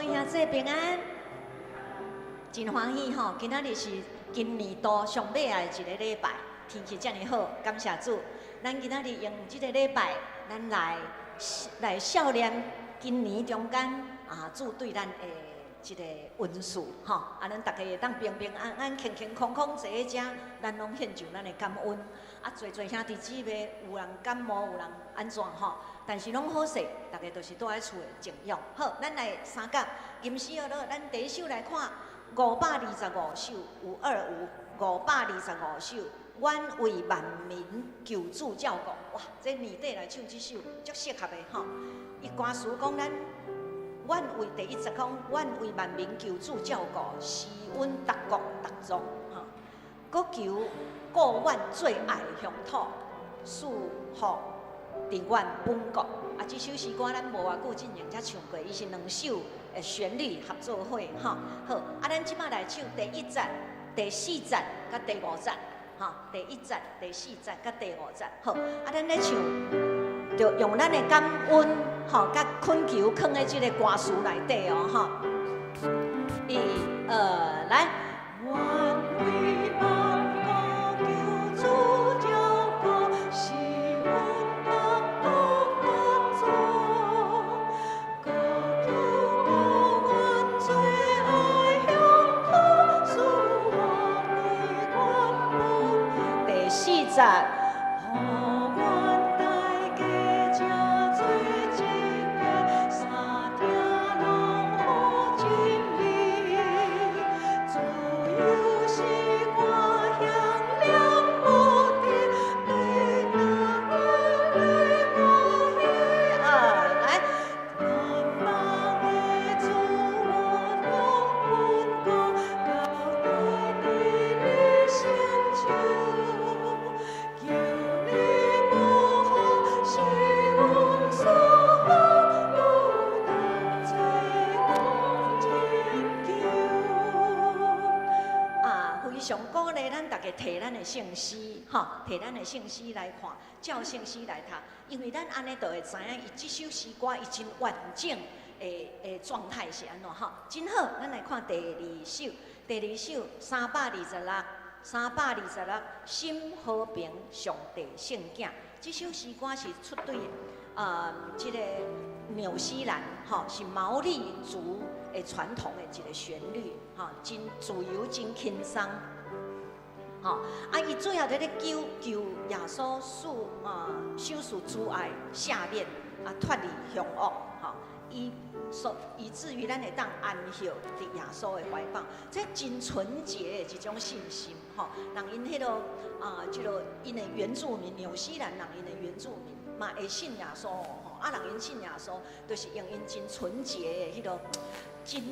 位兄弟平安，真欢喜吼！今仔日是今年度上尾的一个礼拜，天气遮尔好，感谢主。咱今仔日用这个礼拜，咱来孝念今年中间主对咱的一个恩赐吼。咱大家会当平平安安、健健康康坐在遮，咱拢献上咱的感恩。侪兄弟姊妹，有人感冒，有人安怎吼？但是拢好势，大家都是住在厝的静养。好，咱来三角吟诗学乐，咱第一首来看525首，有525首，愿为万民求主照顾。哇，这年底来唱这首，足适合的吼。伊歌词讲咱，愿为第一节讲，愿为万民求主照顾，施恩达国达族吼。搁求顾阮最爱乡土，祝福。伫阮本国这首诗歌咱无偌久之前才唱过，伊是2首的旋律合作伙吼。好，咱即摆来唱第1节、第4节、甲第5节，吼，第1节、第4节、甲第5节。好，咱咧唱，就用咱的感恩，吼，甲恳求放在即个歌词内底哦，吼。1、2，来。圣诗，吼，摕咱的圣诗来看，照圣诗来读，因为咱安尼就会知影，伊即首诗歌伊真完整的状态是安怎吼，真好。咱来看第2首，第2首326，心和平，上帝圣囝。即首诗歌是出对即个纽西兰，吼，是毛利族的传统的一个旋律，吼，真自由，真轻松。吼，伊主要在咧求耶稣受属主爱下面脱离凶恶，吼，以至于咱会当安息伫耶稣的怀抱，这真纯洁的一种信心，吼。人因迄落即落因的原住民，纽西兰人因的原住民嘛会信耶稣，吼，人因信耶稣，就是用因真纯洁的迄落真。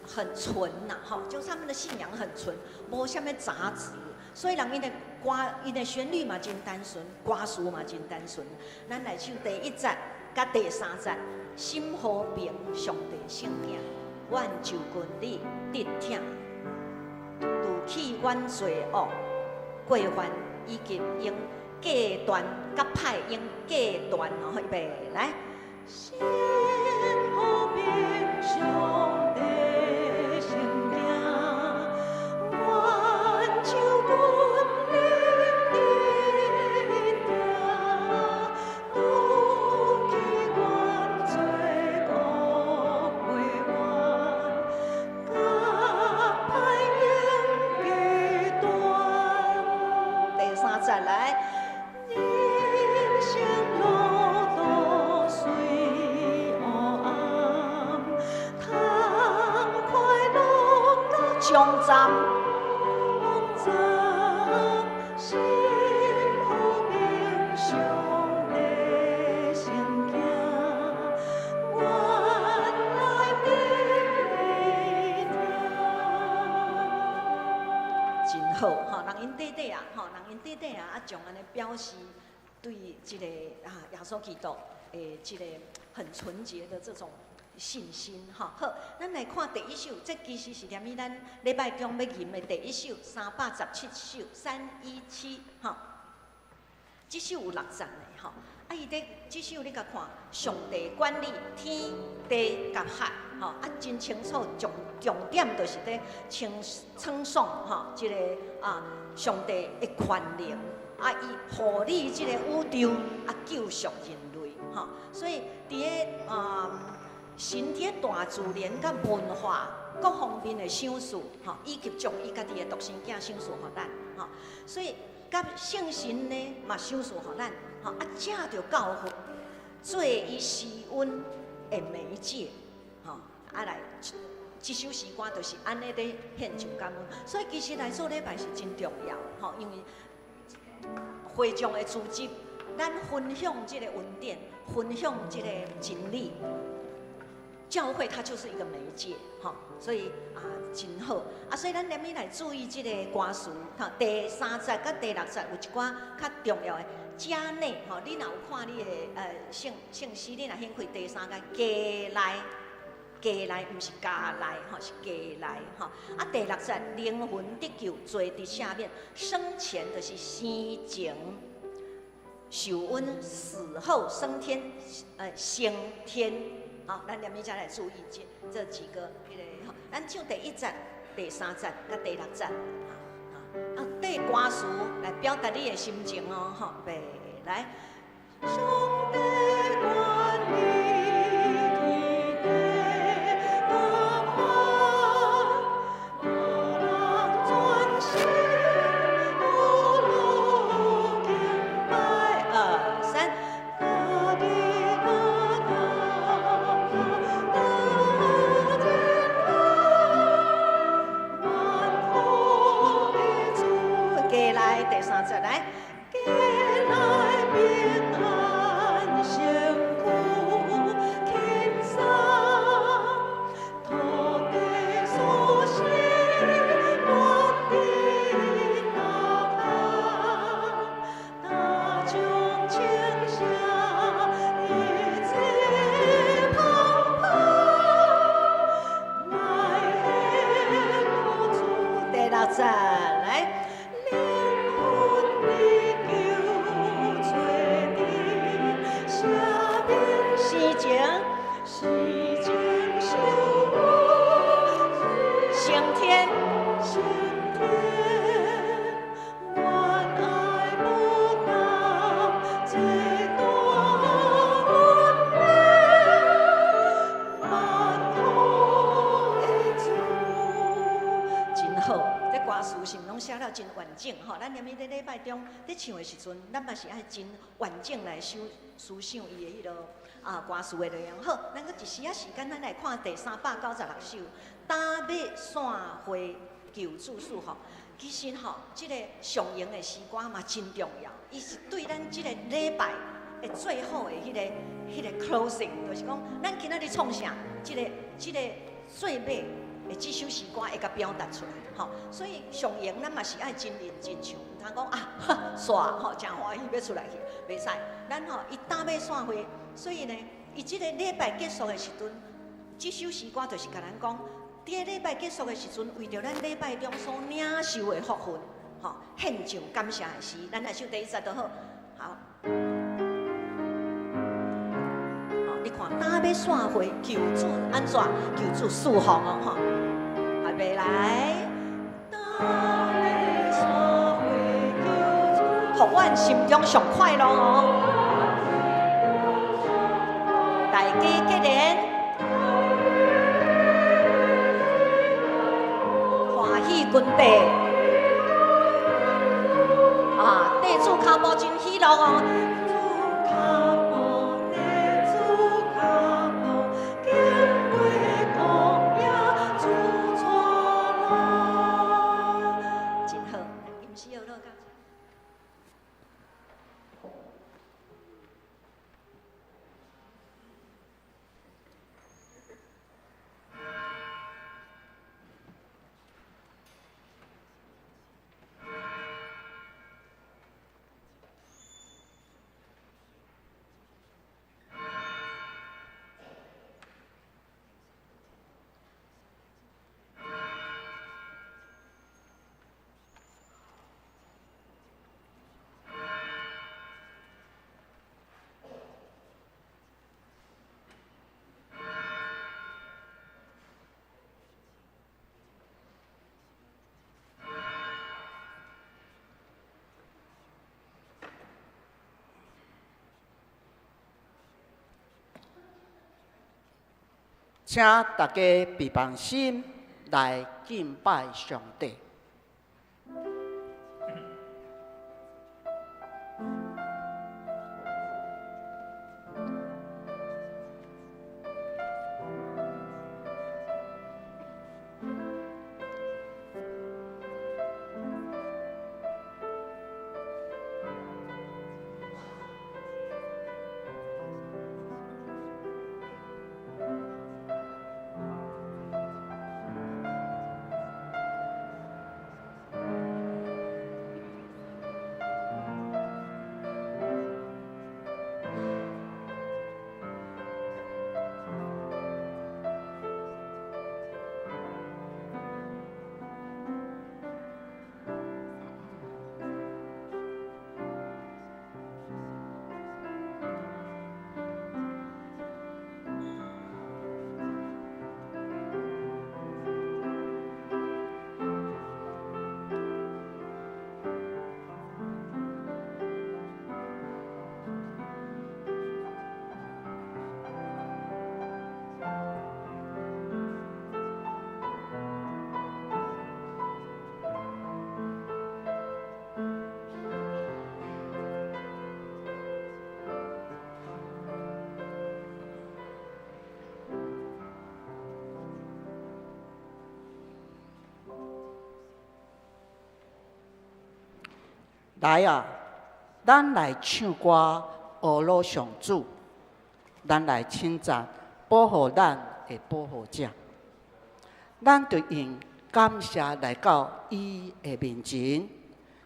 很纯呐，吼，就是他们的信仰很纯，无啥物杂质，所以人因的歌，因的旋律嘛真单纯，歌词嘛真单纯。咱来唱第1节甲第3节，心和平，上帝圣囝，愿就君你得听，除去阮罪恶，过犯以及用隔断甲歹用隔断哦，预备来。心和平，上。将安尼表示对这个耶稣基督的这个很纯洁的这种信心哈。好，咱来看第1首，这其实是踮伫咱礼拜中要吟的第1首317首317哈。这首有6站的吼。啊，伊伫这首你甲看，上帝管理天地甲海，吼啊，真清楚重点就是伫称颂吼，即个上帝的权能，啊，伊护理即个宇宙，啊，救赎人类，吼，所以伫个神伫个大自然甲文化各方面的赏赐，吼，以及将伊家己的独生囝赏赐互咱，吼，所以甲圣神呢嘛赏赐互咱。啊，借着教训，做伊施恩的媒介，吼，啊来，这首诗歌就是安尼咧献上感恩。所以其实来做礼拜是真重要，吼，因为会众的组织，咱分享这个恩典，分享这个真理，教会它就是一个媒介，吼，所以真好。所以咱连咪来注意这个歌词，吼，第3节甲第6节有一寡较重要的。家内吼，你若有看你的圣诗，你若掀开第3节，家来，毋是家来吼，是家来吼。啊，第6节灵魂得救，坐伫下面，生前就是生前受恩，死后升天，升天。好，咱连咪再来注意这几个迄个吼，咱唱第1节、第3节甲第6节。对歌词来表达你的心情哦，吼，备来。上帝管理天地大海，我人专心无路敬拜。2、3，大地大家来第3节来，家来平安幸福轻松，土地所生我的大行，大众倾下一切澎湃，来献主第6节来。升天，升天，万爱不能最多温暖，万福的主，真好。这歌词是拢写了真完整吼。咱连伫礼拜中咧唱的时阵，咱嘛是爱真完整来思想伊的迄落。歌词的内容好，咱搁一时时间，咱来看第396首《打马散花求主赐福》。其实吼，这个上营的诗歌嘛真重要，伊是对咱这个礼拜的最好的迄个 closing， 就是讲咱今仔日创啥，这个最尾的这首诗歌会甲表达出来。吼，所以上营咱嘛是爱真认真唱，唔通讲煞吼真欢喜要出来去，袂使。咱吼伊打马散花。所以呢，伊即个礼拜结束的时阵，这首诗歌就是甲咱讲，伫个礼拜结束的时阵，为着咱礼拜中所领受的福分，吼，献上感谢的诗。咱来唱第1节就好。好，你看打马散花，求主安怎？求主赐福哦，吼，预备来。打马散花，求主，互阮心中上快乐哦。大家结连，欢喜军队地主脚步真喜乐哦。真好，吟诗有乐感。请大家别放心来敬拜上帝。来啊，咱来唱歌，学罗上主，咱来称赞保护咱的保护者。咱就用感谢来到伊的面前，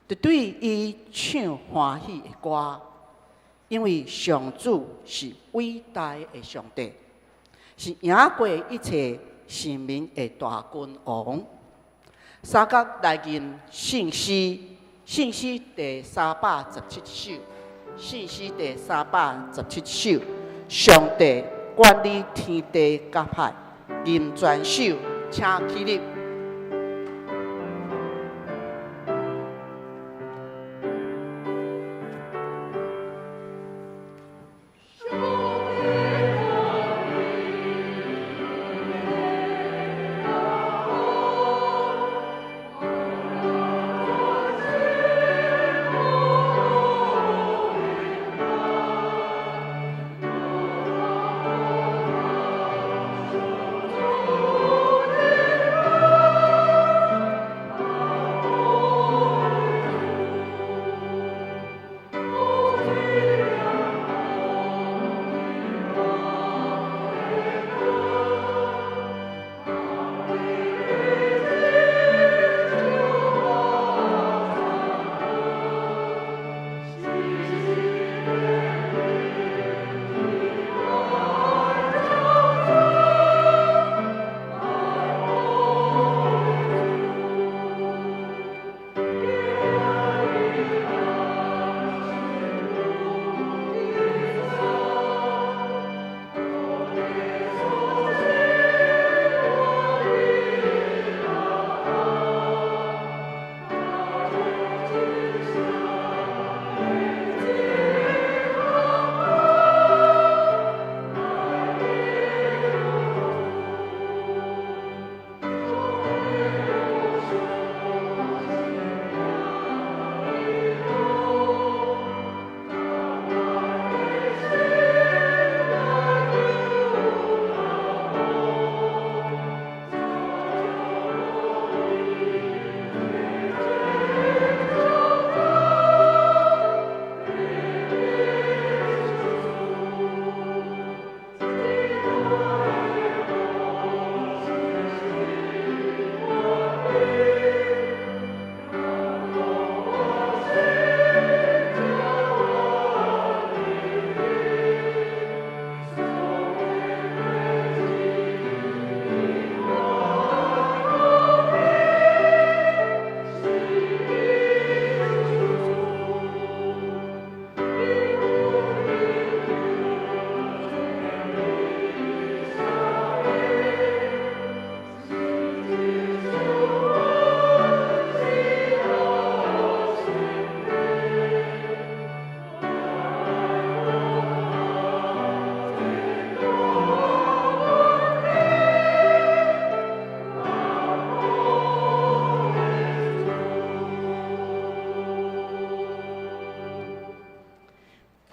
就对伊唱欢喜的歌，因为上主是伟大的上帝，是赢过一切生命的大君王。三角来吟圣诗。圣诗第317首，圣诗第317首，上帝管理天地甲海，吟全首，请起立。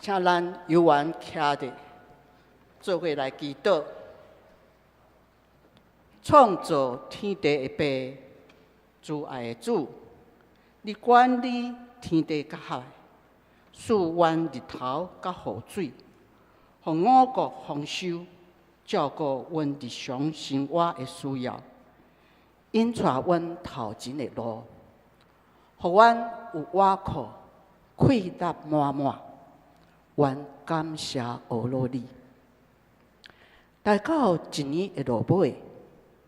请咱有缘徛伫，做伙来祈祷。创造天地的爸，慈爱的主，你管理天地甲海，使阮日头甲雨水，互五谷丰收，照顾阮日常生活的需要，引带阮头前的路，互阮有瓦靠，气力满满。愿感谢俄罗你。来到一年的落尾，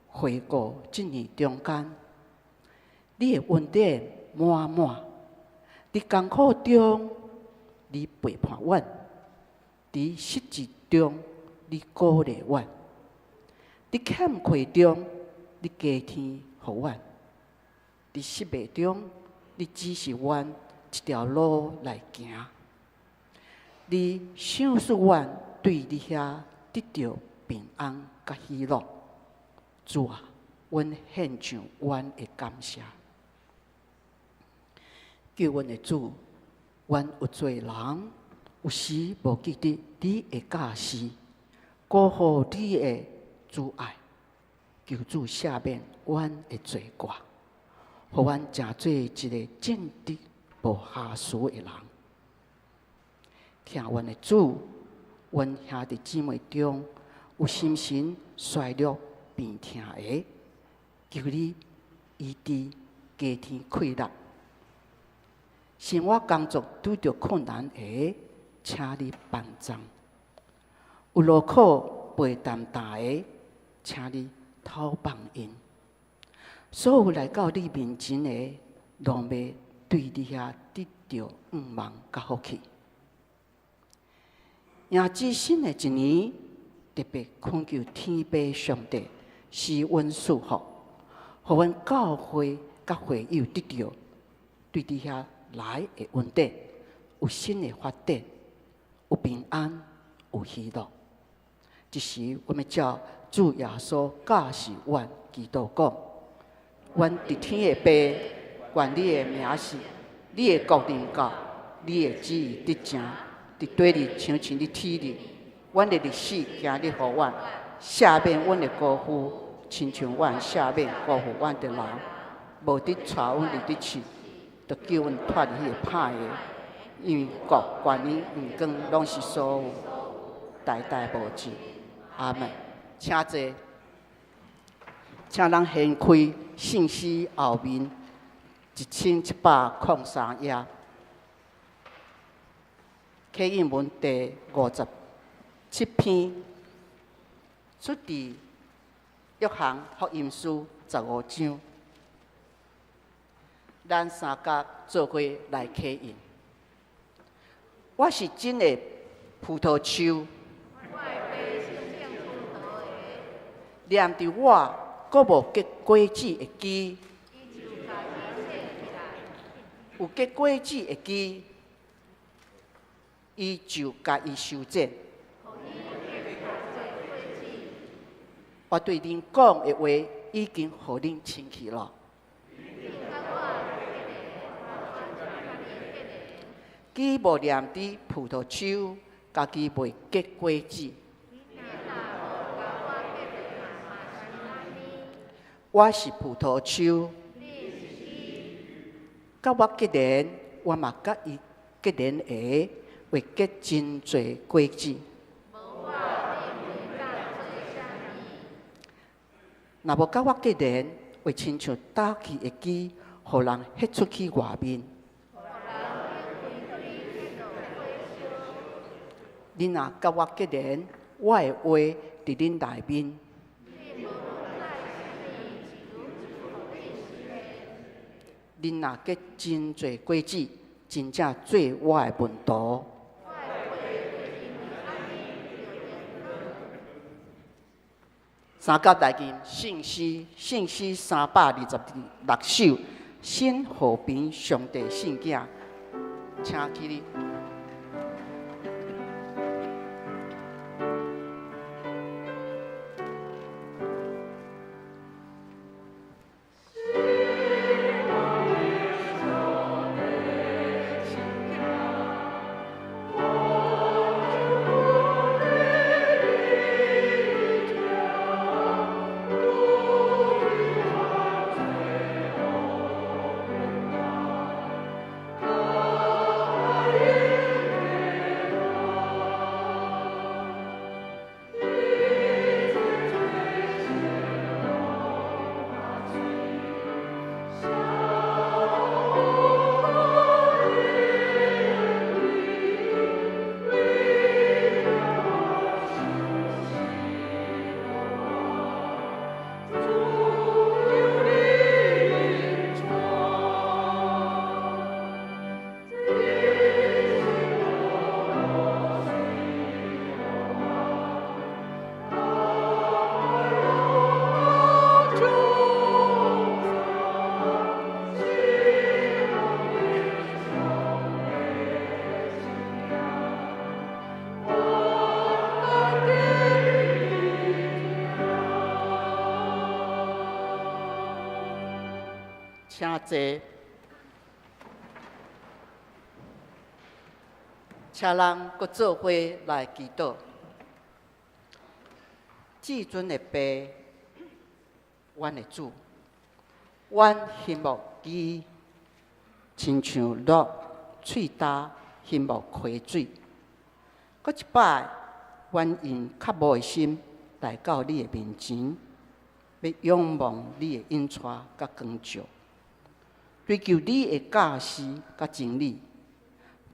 回顾一年中间，你的恩典满满，伫艰苦中你陪伴阮，伫失志中你鼓励阮，伫欠亏中你加添互阮，伫失败中你指示阮一条路来行。你赏赐阮对你遐得到平安甲喜乐，主啊，阮献上阮的感谢。救阮的主，阮有做人，有时无记得你的教示，辜负你的慈爱，求主赦免阮的罪过，互阮成做一个正直无瑕疵的人。听阮的主，阮兄弟姊妹中有心神衰弱病痛的，求你医治加添气力；生活工作拄着困难的，请你帮助；有路口背担担的，请你透帮因。所有来到你面前的，拢要对你遐得到望甲福气。迎接新的一年，特别恳求天父上帝施阮祝福，互阮教会甲会友得到对伫遐来的稳定，有新的发展，有平安，有喜乐。这时，我们照主耶稣教示阮祈祷讲：阮伫天的爸，愿你的名是，你的国临到，你的旨意得成。伫对日亲像你天日，阮的历史行你互阮，赦免阮的辜负，亲像阮赦免辜负阮的人，无得带阮入得去，着叫阮脱离迄个歹的，因为国、权力、荣光，拢是所有代代无尽。阿门。请坐，请咱掀开信息后面1103页。启应文第57篇，出自约翰福音书15章。咱三甲做伙来启应。我是真的葡萄树，念伫我，阁无结果子的枝，有结果子的枝。伊就甲伊修正。我对恁讲的话已经互恁清气了。枝无念伫葡萄树，家己袂结果子。我是葡萄树，甲我结连，我嘛甲伊结连下。会结真侪果子。若无甲我结连，会亲像倒去的枝，互人迄出去外面。恁若甲我结连，我的话伫恁内面。恁若结真侪果子，真正做我的门徒。三甲大经信息326首，新和平上帝圣经，请起立。请坐。请咱搁做伙来祈祷。至尊的爸，阮的主，阮羡慕伊，亲像鹿喙焦，羡慕溪水。搁一摆，阮用较无的心来到你的面前，要仰望你的引带甲光照，追求你的教示甲真理，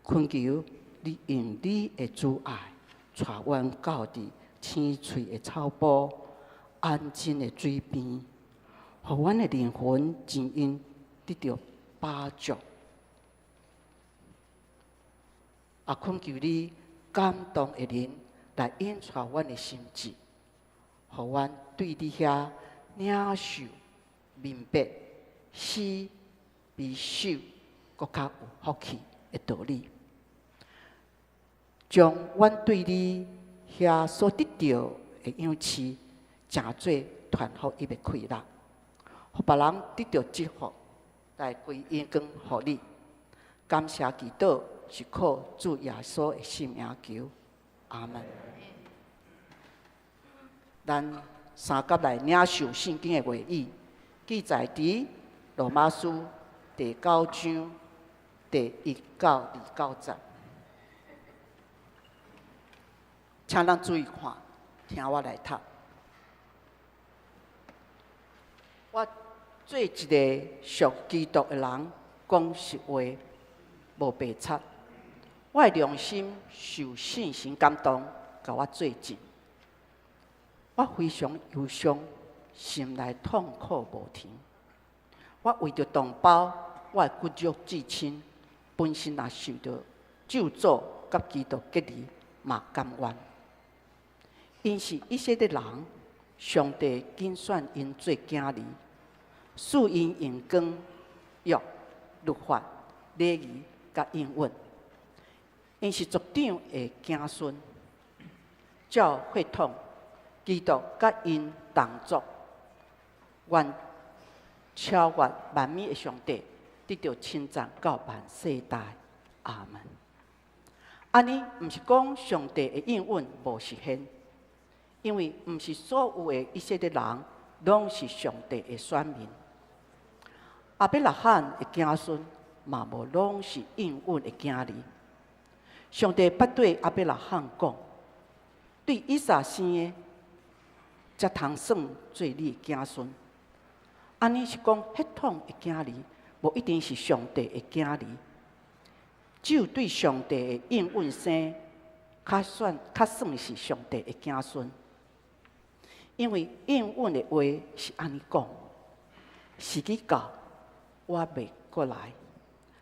恳求你用你的主爱，带阮到伫青翠的草坡、安静的水边，互阮的灵魂真因得到饱足。也恳求你感动的灵来引带阮的心智，互阮对你遐领受、明白、思、微受，搁较有福气的道理。将阮对你遐所得到的养赐，诚做传福音的快乐，互别人得到祝福，来归因光互你。感谢祈祷是靠主耶稣的圣名求，阿门。咱三甲来领受圣经的话语，记载伫罗马书第9章第1到29节。请咱注意看，听我来读。我做一个属基督的人，讲实话，无白插。我的良心受圣神感动，甲我做证。我非常忧伤，心内痛苦无停。我为着同胞，我的骨肉至亲，本身也受到咒诅，甲基督隔离，嘛甘愿。因是以色列人，上帝拣选因做囝儿，赐因用光、约、律法、礼仪甲应允。因是族长的子孙，照血统，基督甲因同族，愿超越万米的上帝，得到称赞到万世代。阿门。安尼，毋是讲上帝的应允无实现。因为毋是所有的以色列人拢是上帝的选民，亚伯拉罕的子孙嘛无拢是应允的囝儿。上帝捌对亚伯拉罕讲：“对以撒生的，才通算做你的子孙。”安尼是讲血统的囝儿，无一定是上帝的囝儿。只有对上帝的应允生，较算是上帝的子孙。因为应允的话是安尼讲：时机到，我袂过来，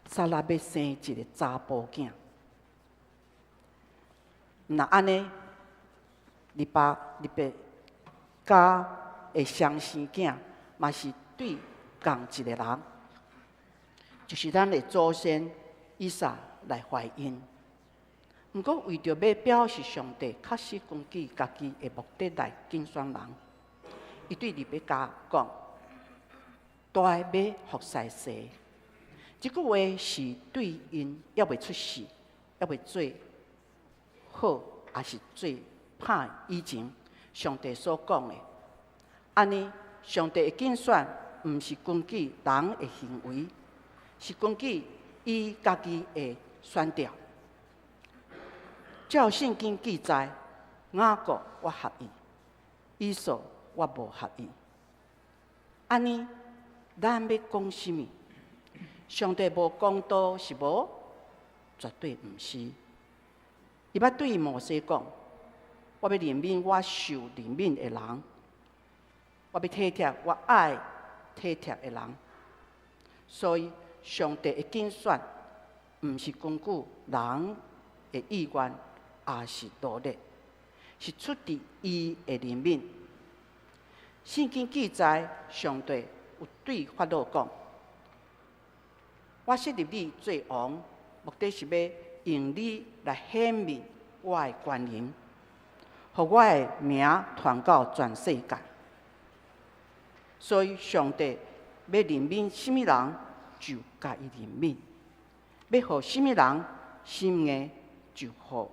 撒拉要生一个查甫囝。那安尼，你爸甲会相生囝，嘛是对共一个人，就是咱的祖先以撒来怀孕。毋过，为着要表示上帝确实根据家己的目的来拣选人，伊对利百加讲：“大要服侍世。”这句话是对因要未出世、要未做好，还是做歹以前，上帝所讲的。安尼，上帝的拣选毋是根据人的行为，是根据伊家己的选调。照圣经记载，雅各我合意，以扫我无合意。安尼，咱要讲什么？上帝无讲道是无？绝对毋是。伊捌对摩西讲：“我要怜悯我受怜悯的人，我要体贴我爱体贴的人。”所以，上帝的拣选毋是根据人的意愿。也是努力，是出自伊的怜悯。圣经记载，上帝有对法老讲：“我设立你做王，目的是要用你来显明我的权能，互我的名传到全世界。”所以，上帝要怜悯什么人，就甲伊怜悯；要互什么人心硬，就互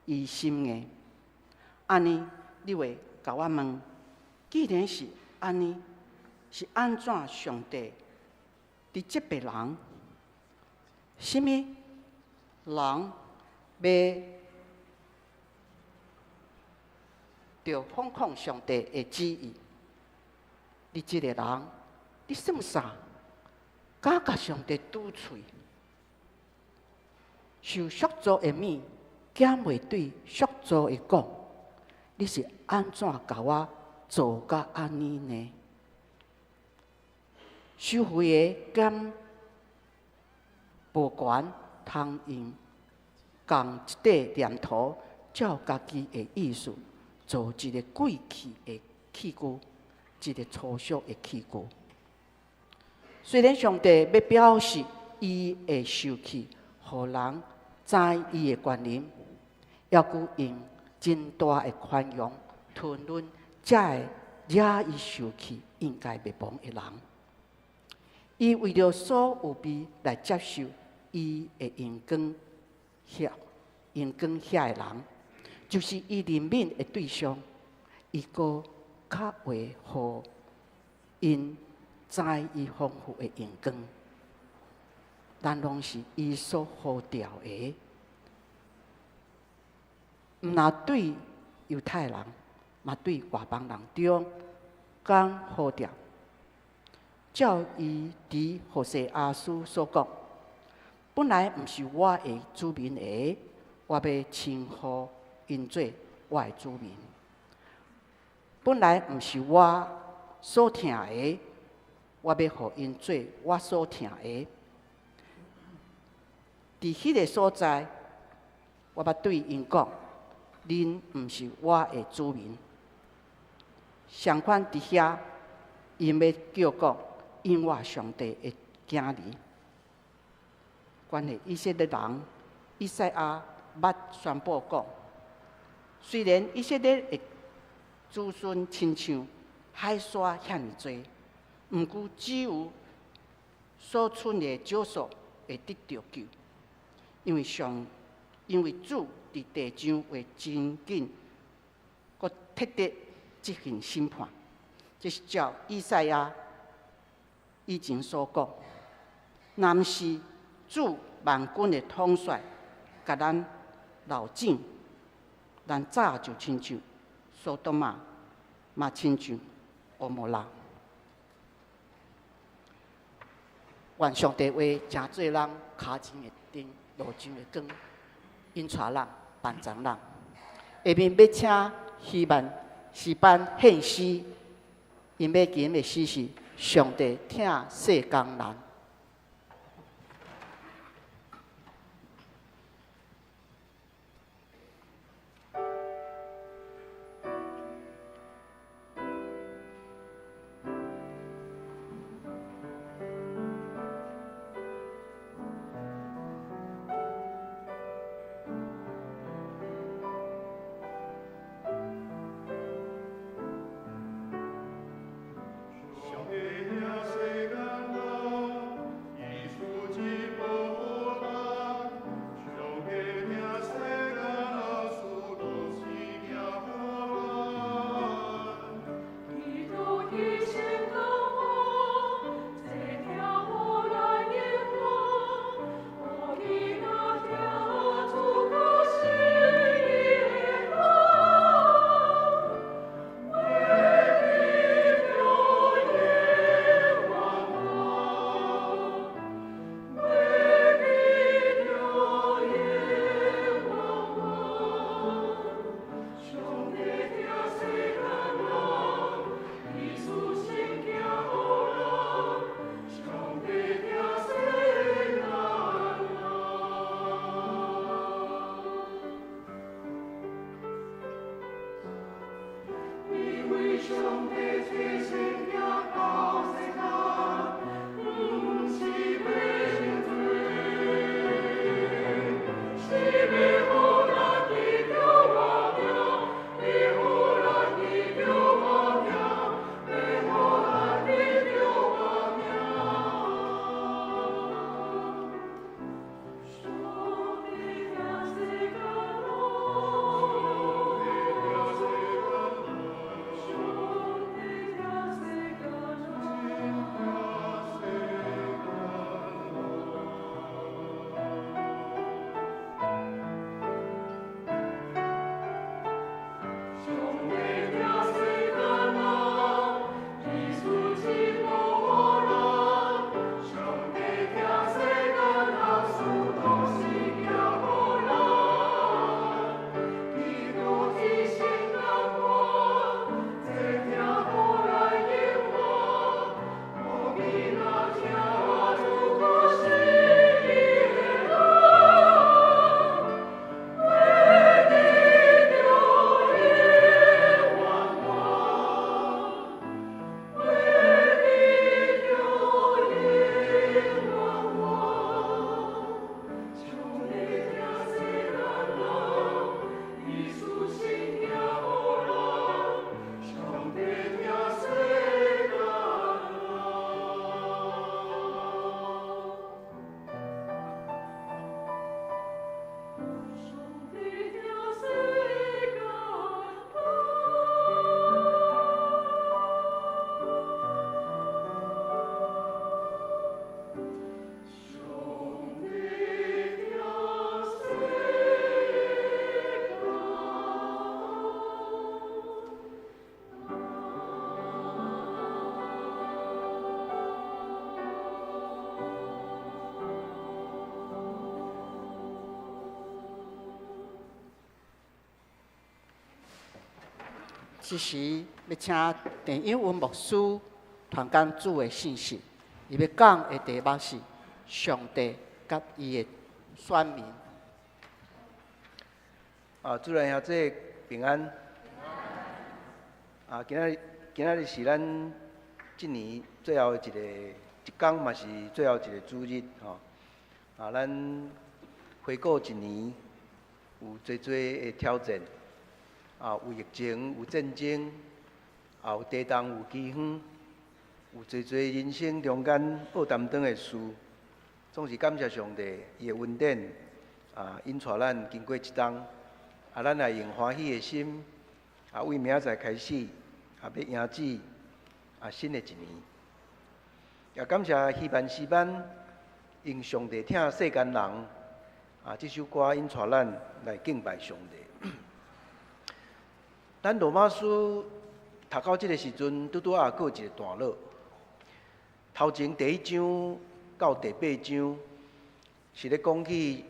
伊心硬。安尼，你会甲我问：既然是安尼，是安怎上帝伫这别人？什么人要着反抗上帝的旨意？你这个人，你算啥？敢甲上帝赌喙？受属主的物，减袂对属主的讲，你是安怎甲我做甲安尼呢？收回的减无权，通用共一块念头，照家己的意思，做一个贵气的器具，一个粗俗的器具。虽然上帝要表示伊会受气，互人知伊的权能，抑佮用真大的宽容吞忍，才会惹伊受气，应该灭亡的人。伊为着所有必来接受伊的阳光遐的人，就是伊怜悯的对象。伊阁较会互因知伊丰富的阳光，咱拢是伊所呼召的。毋若对犹太人，嘛对外邦人中讲呼召。照伊伫何西阿书所讲，本来毋是我的子民的，我要称呼因做我的子民；本来毋是我所疼的，我要互因做我所疼的。伫迄个所在，我捌对因讲：恁毋是我的子民。相反，伫遐，因要叫讲。因我上帝的囝儿，关系以色列人，以赛亚捌宣布讲：虽然以色列的子孙亲像海沙遐尼多，毋过只有所剩的少数会得到救，因为主伫地上会真紧，佮彻底执行审判。这是照以赛亚以前所讲，若毋是主万军的统帅，甲咱留整，咱早就亲像索多玛，嘛亲像蛾摩拉。愿上帝话真做人骹前的灯，路上的光，引带人，帮助人。下面要请希望诗班献诗，因要吟的诗是。上帝听世间人。此时要请陈永文牧师传讲主的信息，伊要讲的题目是上帝甲伊的选民。主内兄弟平安。今仔日是咱今年最后一天，嘛是最后一个主日吼。咱回顾一年，有侪的挑战，有疫情，有战争，有地动，有饥荒，有侪人生中间报担当的事。总是感谢上帝，伊的恩典，引带咱经过一冬。咱也用欢喜的心，为明仔载开始，要迎接新的一年。也感谢希班诗班用上帝听世间人这首歌引带咱来敬拜上帝。咱罗马书读到这个时阵，拄过一个段落。头前第1章到第8章是咧讲起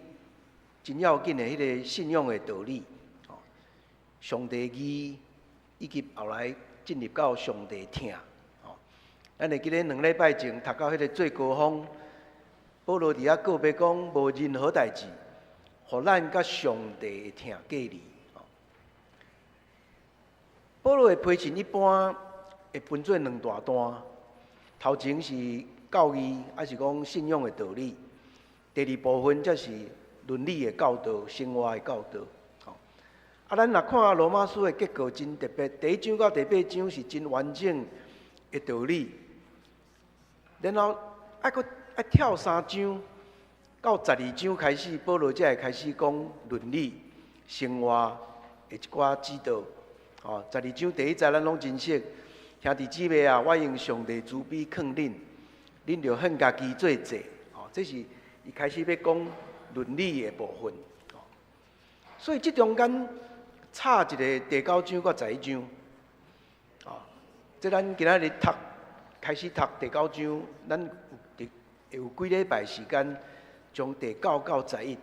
真要紧的迄个信仰的道理。上帝义，以及后来进入到上帝听。咱会记得2礼拜前读到迄个最高峰，保罗伫遐告别讲，无任何代志，互咱甲上帝会听隔离。保罗的批信一般会分做2大段，头前是教义，还是讲信仰的道理；第2部分则是伦理的教导、生活的教导。咱若看罗马书的结构真特别，第1章到第8章是真完整的道理，然后要跳3章到12章开始，保罗才会开始讲伦理、生活的一寡指导。12章第1节咱拢真熟，兄弟姊妹啊，我用上帝慈悲劝恁，恁着献家己做祭。这是伊开始要讲伦理的部分。所以这中间差一个第9章到11章，这咱今仔日开始读第9章，咱有几礼拜时间，从第9到11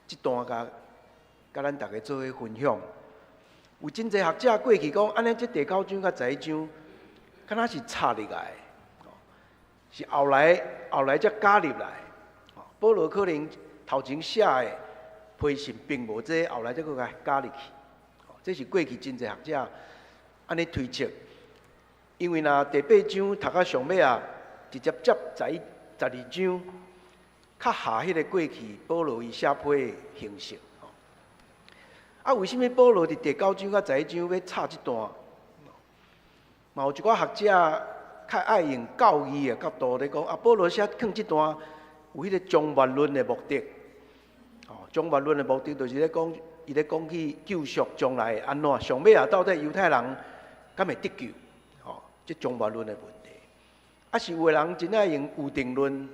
这段甲咱大家做伙分享。有真侪学者过去讲，安尼这第9章到11章，敢若是插入来，是后来才加入来。保罗可能头前写的批信并无这，后来才搁加入去。这是过去真侪学者安尼推测，因为若第8章读到上尾直接接12章，较下迄个过去保罗伊写批的形式。为什么保罗伫第9章到11章要插这段？嘛有一寡学者较爱用教义的角度咧讲，保罗写放这段有迄个终末论的目的。终末论的目的就是咧讲。伊咧讲起救赎将来会安怎？上尾到底犹太人敢会得救？这终末论的问题。是有个人真爱用预定论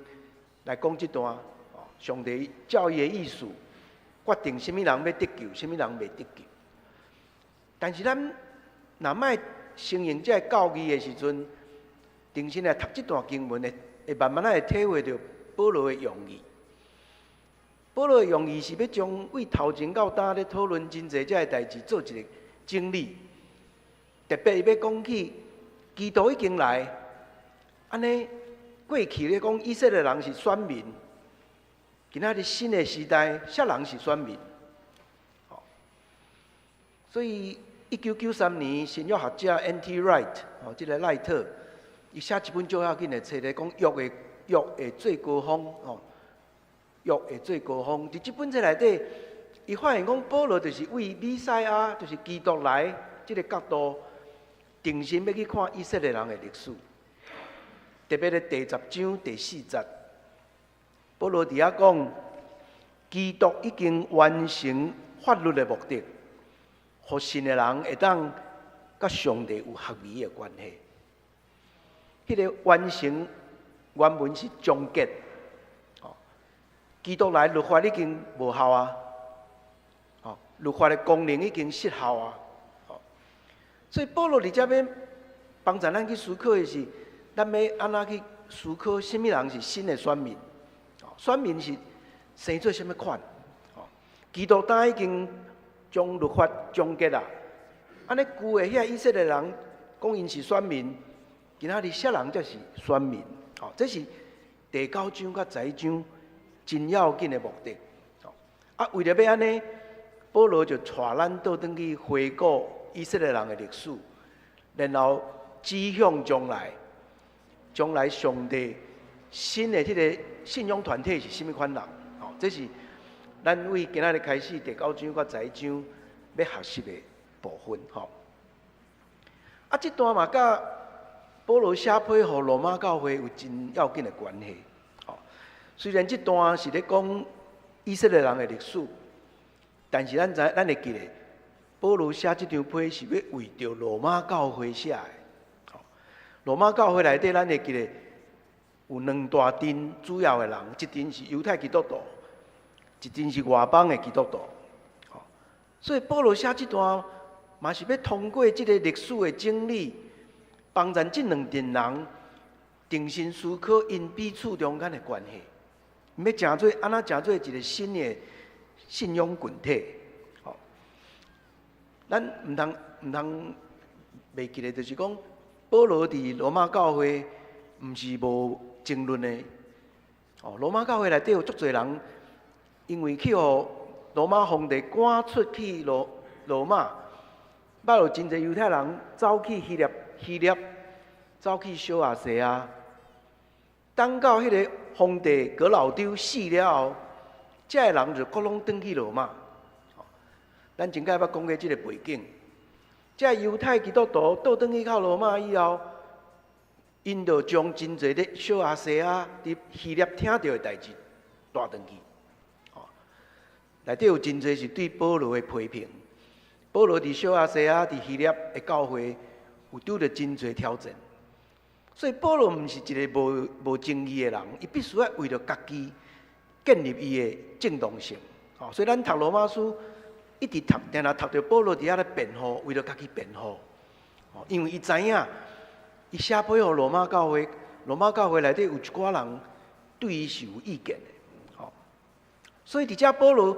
来讲这段。上帝教义的意思，决定什么人要得救，什么人袂得救。但是咱若莫承认这教义的时阵，定心来读这段经文会慢慢会体会到保罗的用意。保罗的用意是要将为头前到呾咧讨论真侪这代志做一个整理，特别伊要讲起基督已经来，安尼过去咧讲以色列人是选民，今仔日新的时代，谁人是选民？所以1993年神学学者 N.T. Wright 这个赖特，伊写一本重要紧的册咧，讲约的最高峰约的最高峰，伫这本册内底，伊发现讲保罗就是为弥赛亚，就是基督来这个角度，定心要去看以色列人的历史。特别咧第10章第4节，保罗伫遐讲，基督已经完成法律的目的，互信的人会当甲上帝有合宜的关系。迄个完成原文是终结。基督来，律法已经无效啊！律法的功能已经失效啊！所以保罗伫遮要帮助咱去思考的是，咱要安怎去思考，什么人是新的选民？选民是生做什么款？基督当已经将律法终结啦，安尼旧的遐以色列人讲因是选民，今仔日些人才是选民。哦，这是第9章甲10章真要紧的目的。哦，啊，为了要安尼，保罗就带咱倒转去回顾以色列人的历史，然后指向将来，将来上帝新的迄个信仰团体是甚物款人？哦，这是咱为今仔日开始第9章甲10章要学习的部分。吼，啊，这段嘛甲保罗写批予罗马教会有真要紧的关系。吼，虽然这段是咧讲以色列人的历史，但是咱会记得，保罗写这张批是要为着罗马教会写的。吼，罗马教会内底，咱会记得有两大阵主要的人，一阵是犹太基督徒，一阵是外邦的基督徒。吼，所以保罗写这段嘛是要通过这个历史的整理，帮助这两阵人定心思考因彼此中间的关系，要成做安怎成做一个新的信仰群体。吼，咱唔通袂记得，就是讲保罗伫罗马教会毋是无争论的。哦，罗马教会内底有足侪人，因为去互罗马皇帝赶出去罗马，捌有真侪犹太人走去希腊，走去小亚细亚，等到迄个皇帝葛老丢死了后，这个人就各拢转去罗马。咱前摆捌讲过这个背景，这犹太基督徒倒转去到罗马以后，因就将真侪咧小亚细亚伫希腊听到的代志带转去。内底有真侪是对保罗的批评。保罗伫小亚细亚、伫希腊的教会有拄着真侪挑战，所以保罗毋是一个无正义的人，伊必须要为着家己建立伊的正当性。所以咱读罗马书一直读，定定读着保罗伫遐咧辩护，为着家己辩护。因为伊知影，伊写批予罗马教会，罗马教会内底有一寡人对伊是有意见的。所以伫遮保罗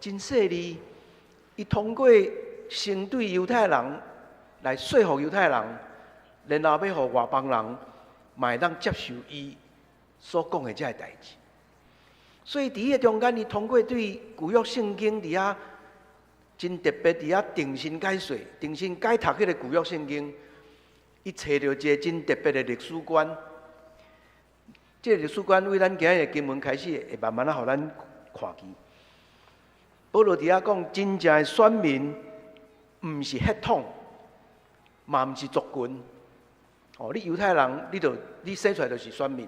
真细腻，伊通过先对犹太人来说服犹太人，然后要互外邦人嘛会当接受伊所讲的这个代志。所以伫迄个中间，伊通过对旧约圣经伫遐真特别，伫遐定心解说、定心解读迄个旧约圣经，伊找到一个真特别的历史观。这个历史观为咱今日的经文开始，会慢慢互咱看见。保罗伫遐讲，真正的选民毋是血统，嘛毋是族群。你犹太人，你生出来就是选民，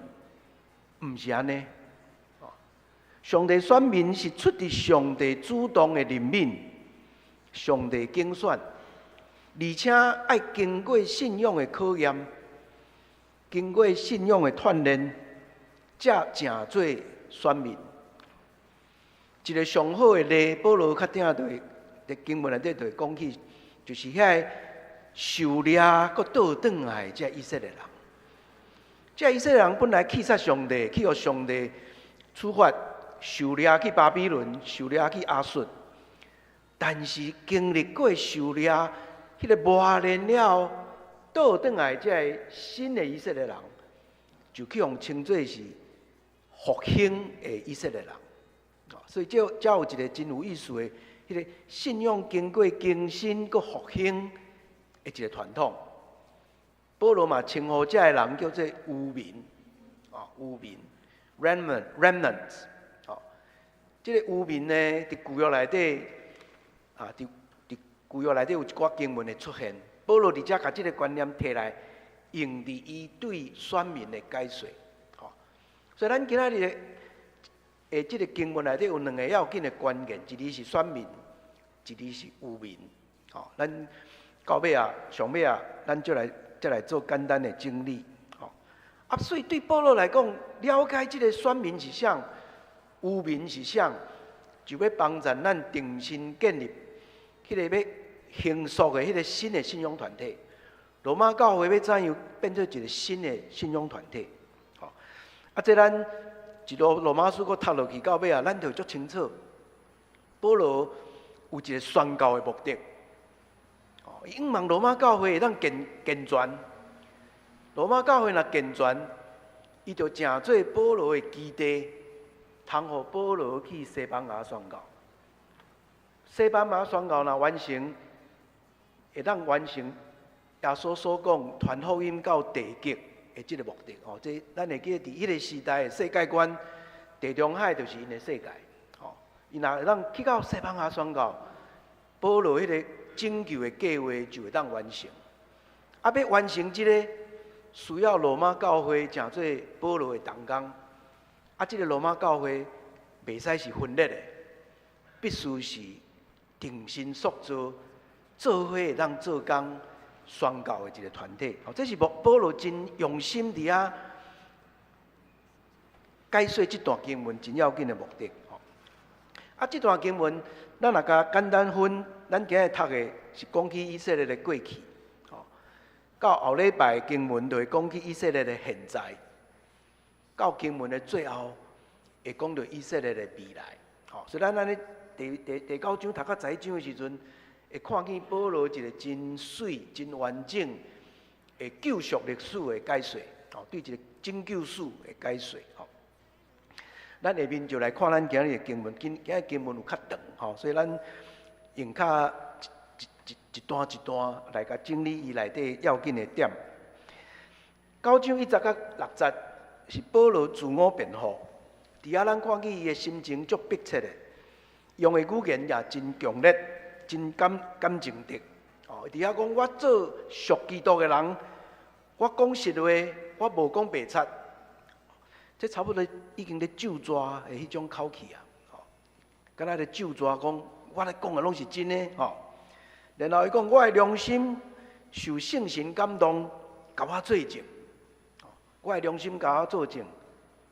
毋是安尼。上帝选民是出自上帝主动的任命，上帝拣选，而且爱经过信仰的考验，经过信仰的锻炼，才成做选民。一个上好的例，保罗较顶在经文内底就会讲起，就是遐受掠搁倒转来的这以色列人。这以色列人本来弃杀上帝，去互上帝处罚，受掠去巴比伦，受掠去亚述。但是经历过受掠，迄个磨练了后，倒转来这新的以色列人，就去互称作是复兴的以色列人。所以才有一个真有意思的，迄个信仰经过更新搁复兴的一个传统。保罗嘛称呼这个人叫做渔民，渔民 remnants。这个渔民呢，伫旧约内底，伫旧约内底有一寡经文的出现。保罗伫遮把这个观念摕来用伫伊对选民的解说。所以咱今仔日这个经文内底有两个要紧的关键，一字是选民，一字是渔民。咱到尾上尾咱再来做简单的整理。所以对保罗来讲，了解这个选民是啥，渔民是啥，就要帮助咱定心建立迄个要形塑的迄个新的信仰团体。罗马教会要怎样变做一个新的信仰团体？这咱一路罗马书搁读落去到尾咱就足清楚。保罗有一个宣教的目的。希望罗马教会会当健全。罗马教会若健全，伊就成做保罗的基地，通互保罗去西班牙宣教。西班牙宣教若完成，会当完成耶稣所讲传福音到地极的这个目的。哦，这咱会记得伫迄个时代的世界观，地中海就是因的世界。哦，伊若会当去到西班牙宣教，保罗迄个拯救的计划就会当完成。啊，要完成这个，需要罗马教会成做保罗的同工。啊，这个罗马教会袂使是分裂的，必须是定心塑造，做伙会当做工宣教的一个团体。哦，这是保罗真用心伫遐解说这段经文真要紧的目的。哦，啊，这段经文咱若甲简单分，咱今日读的是讲起以色列的过去，哦，到后礼拜经文就会讲起以色列的现在，到经文的最后会讲到以色列的未来。哦，所以咱安尼第9章读到11章的时阵，会看见保罗一个真水、真完整的救赎历史的解说，哦，对一个拯救史的解说。哦，咱下面就来看咱今日的经文，今日经文有较长，吼，所以咱用较一段一段来甲整理伊内底要紧的点。9章1节到6节是保罗自我辩护，伫遐咱看见伊的心情足迫切的。用的语言也真强烈，真感情的。哦，伫遐讲我做属基督的人，我讲实话，我无讲白贼。这差不多已经咧咒抓的迄种口气啊。哦，敢若咧咒抓讲，我咧讲的拢是真的。哦，然后伊讲我的良心受圣神感动，甲我做证。哦，我的良心甲我做证，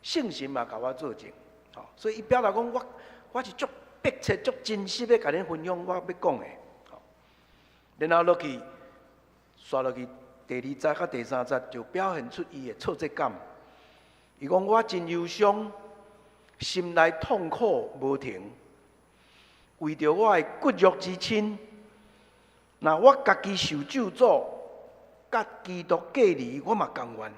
圣神嘛甲我做证。哦，所以伊表达讲我是足迫切、足真实的甲恁分享我要讲的，然后落去，刷落去第2节甲第3节就表现出伊的挫折感。伊讲我真忧伤，心内痛苦无停，为着我的骨肉之亲，那我家己受咒诅，甲基督隔离，我嘛甘愿。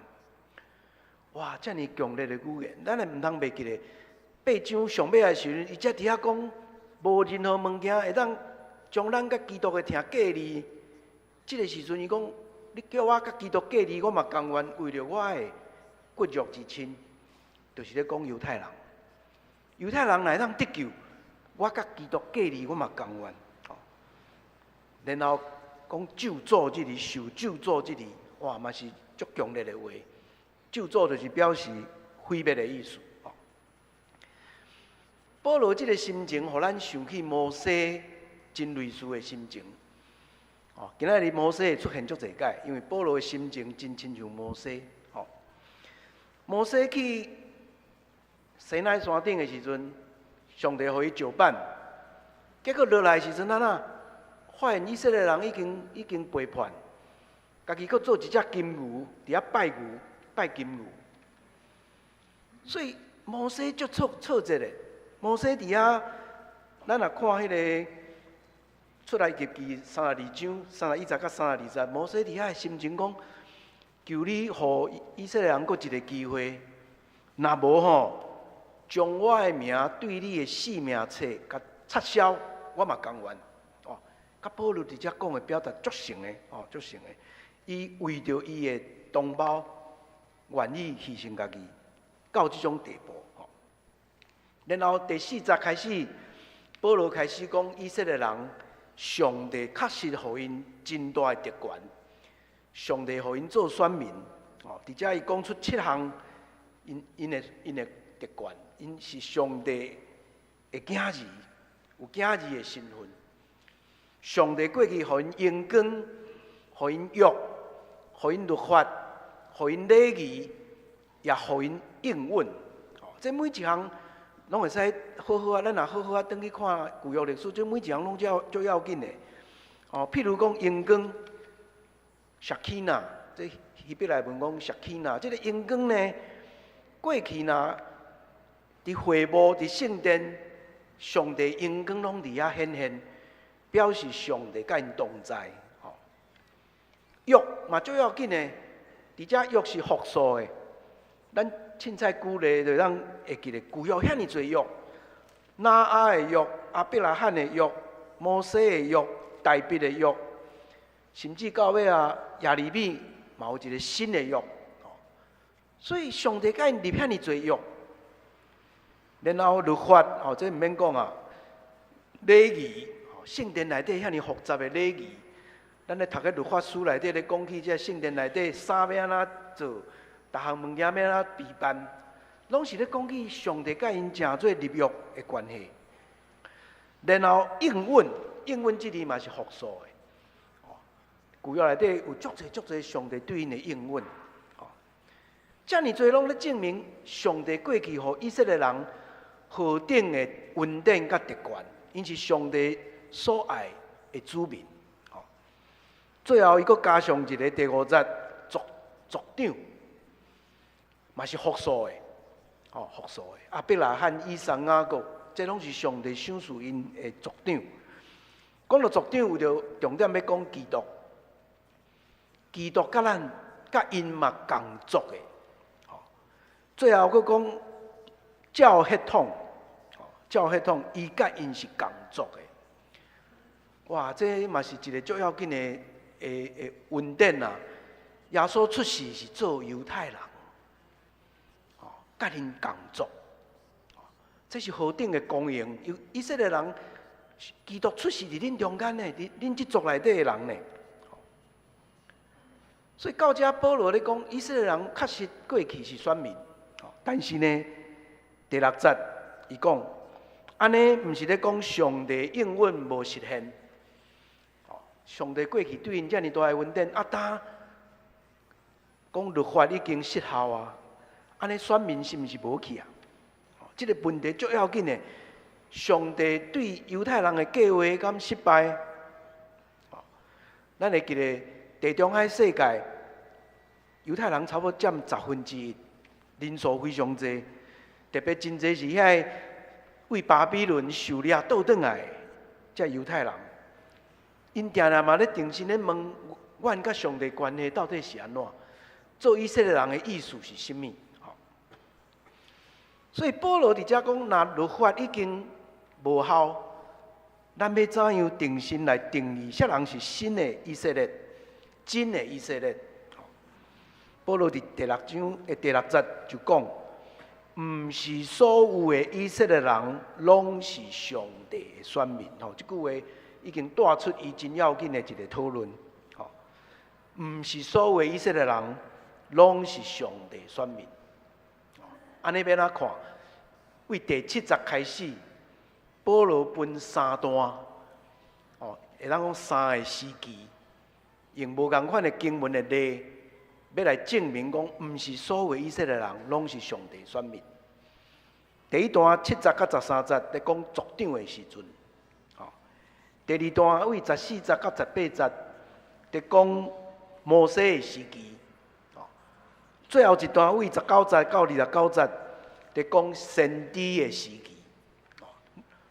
哇，遮尔强烈的语言，咱也毋通袂记咧。8章上尾的时阵，伊才伫遐讲，无任何物件会当将咱甲基督的听隔离。即个时阵，伊讲，你叫我甲基督隔离，我嘛甘愿，为了我的骨肉之亲，就是咧讲犹太人。犹太人来当得救，我甲基督隔离，我嘛甘愿。哦，然后讲咒诅即字，受咒诅即字，哇，嘛是足强烈的话。咒诅就是表示毁灭的意思。保罗这个心情，互咱想起摩西真类似的心情。哦，今仔日摩西会出现足侪解，因为保罗的心情真亲像摩西。哦，摩西去西奈山顶的时阵，上帝互伊石板，结果落来的时阵，发现以色列人已经背叛，家己搁做一只金牛，伫遐拜金牛，所以摩西足挫折的。摩西伫遐，咱若看迄个出来日记32章31节到32节，摩西伫遐的心情讲：求你互以色列人搁一个机会，若无吼，将我的名对你的死命册甲撤销，我嘛甘愿。哦，甲保罗伫遮讲的表达足成的，哦，足成的。伊为着伊的同胞，愿意牺牲家己，到这种地步。然后第4节开始，保罗开始讲以色列人，上帝确实互因真大的特权，上帝互因做选民。哦，伫遮伊讲出7项因的特权，因是上帝的囝儿，有囝儿的身份。上帝过去互因应光，互因约，互因律法，互因礼仪，也互因应允。哦，这每一项。拢会使好好啊！咱若好好啊，转去看旧约历史，这每一项拢足要紧的。哦，譬如讲荧光 ，Shakina， 这希伯来文讲 Shakina， 这个荧光呢，过去呐，伫会幕、伫圣殿，上帝荧光拢伫遐显现，表示上帝甲因同在。哦，约嘛最要紧的，而且约是复数的。咱凊彩举例，就咱会记得旧约遐尼侪约，拿阿的约、亚伯拉罕的约、摩西的约、大卫的约，甚至到尾啊亚利米嘛有一个新的约。所以上帝甲因立遐尼侪约，然后律法这毋免讲啊，礼仪，圣殿内底遐尼复杂的礼仪，咱咧读个律法书内底咧讲起，这圣殿内底衫要安怎做，逐项物件要安怎备办，拢是咧讲起上帝甲因诚做立约的关系。然后应允，应允这字嘛是复数的，旧约内底有足侪上帝对因的应允。遮尔侪拢咧证明上帝过去互以色列人何等的恩典甲特权，因是上帝所爱的子民。最后伊阁加上一个第5节族长，嘛是复数的，复数的。亚伯拉罕、以撒、雅各，这拢是上帝赏赐因的族长。讲到族长，有着重点要讲基督，基督甲因嘛共族的。最后佫讲照血统，伊甲因是共族的。哇，这嘛是一个足要紧的恩典啊！耶稣出世是做犹太人，甲因共族，这是何等的光荣！以色列人，基督出世伫恁中间呢，恁这族内底的人呢。所以到遮保罗咧讲，以色列人确实过去是选民。但是呢，第6节伊讲，安尼毋是咧讲上帝应允无实现。上帝过去对因遮尔大的恩典，当讲律法已经失效啊，安尼选民是毋是无去啊？这个问题最要紧的，上帝对犹太人的计划敢失败？咱会记得地中海世界，犹太人差不多占1/10。人数非常多，特别真侪是遐为巴比伦受掠倒转来，这犹太人，因定定嘛咧定心咧问，阮甲上帝关系到底是安怎？做以色列人的意思是甚物？所以保罗伫遮讲，若律法已经无效，咱要怎样定心来定义啥人是新的以色列，真的以色列？保罗伫第6章的第6节就讲，毋是所有的以色列人拢是上帝的选民。这句话已经带出伊真要紧的一个讨论。毋是所有的以色列人拢是上帝的选民。安尼要怎看？为第7节开始，保罗分3段，会当讲3个时期，用无共款的经文的例。要来证明讲，毋是所有以色列人拢是上帝选民。第一段7节到13节在讲族长的时阵，第2段为14节到18节在讲摩西的时期，最后一段为19节到29节在讲先知的时期。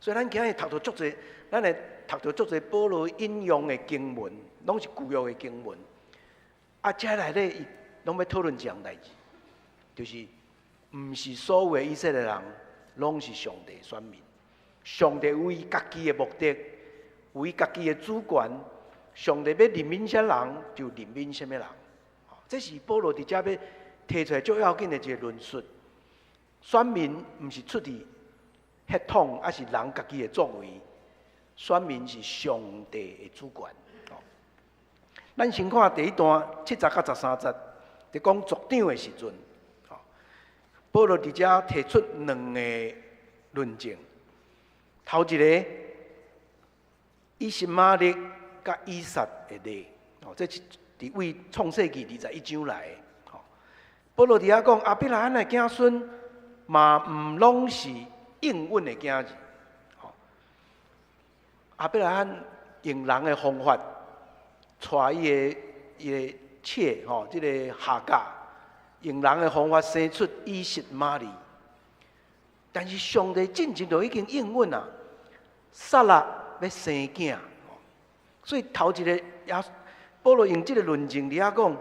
所以咱今日读到足侪，咱会读到足侪保罗引用的经文，拢是旧约的经文。遮内底伊拢要讨论一样代志，就是毋是所有的以色列人拢是上帝选民。上帝有伊家己的目的，有伊家己的主权。上帝要任命啥人，就任命啥物人。这是保罗伫遮要提出来最要紧的一个论述。选民毋是出自血统，还是人家己的作为。选民是上帝的主权。咱先看第一段7节到13节，在讲族长的时阵，保罗伫遮提出2个论证。头一个，以实玛利甲以撒的例，这是伫为创世纪21章来的。保罗伫遐讲，亚伯拉罕的子孙嘛毋拢是应允的囝子。亚伯拉罕用人的方法。带伊个妾即个夏甲，用人的方法生出以实玛利。但是上帝进前就已经应允啊，撒拉要生囝，所以头一个保罗用这个论证伫遐讲，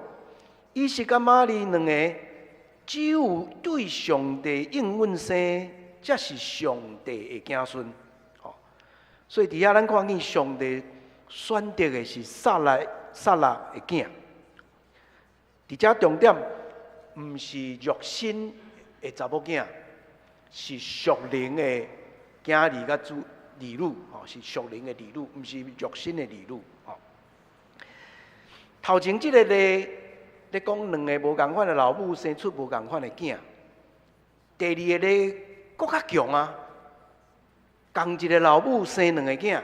以实甲玛利两个，只有对上帝应允生，才是上帝的子孙。所以伫遐咱看见上帝选择的是撒拉的囝，伫遮重点毋是肉身的查某囝，是属灵的囝儿甲儿女，是属灵的儿女，毋是肉身的儿女。头前即个咧讲两个无共款的老母生出无共款的囝，第二个咧搁较强啊。同一个老母生两个囝，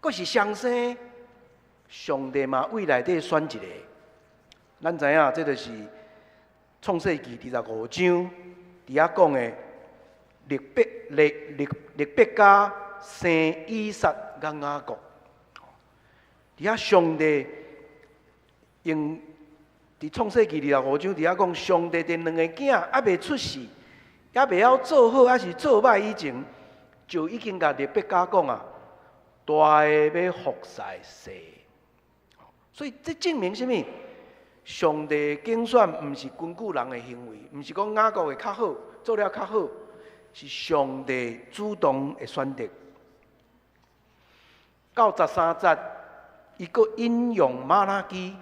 阁是双生，上帝嘛为内底选一个。咱知影，这就是创世纪25章伫遐讲的列伯家生以撒甲雅各。伫遐上帝用伫创世纪25章伫遐讲，上帝伫两个囝还未出世，还未晓做好，还是做歹以前。就已经甲列伯家讲啊，大个要服在世，所以这证明什么？上帝竞选毋是根据人的行为，毋是讲雅各会较好，做了较好，是上帝主动的选择。到13节，伊阁引用马拉基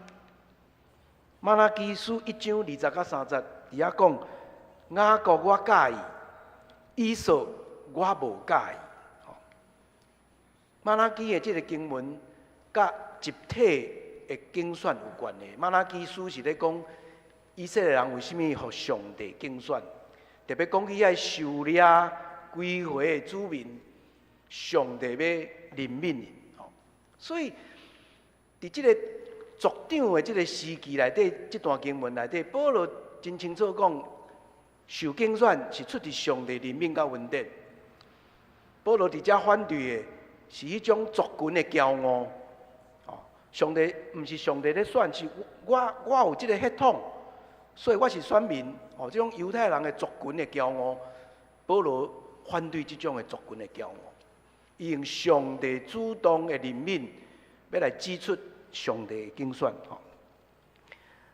书1章20到30节，伫遐讲雅各我介意，以扫我无介意。马拉基的这个经文，甲集体的竞选有关的。马拉基书是咧讲以色列人为什么互上帝竞选，特别讲起爱受掠归回的子民，上帝要怜悯因。所以，伫这个族长的这个时期内底，这段经文内底，保罗真清楚讲，受竞选是出自上帝怜悯甲恩典。保罗伫遮反对的是迄种族群的骄傲。上帝毋是上帝咧选，是我有即个血统，所以我是选民。这种犹太人的族群的骄傲，保罗反对即种的族群的骄傲。伊用上帝主动的怜悯，要来指出上帝的竞选。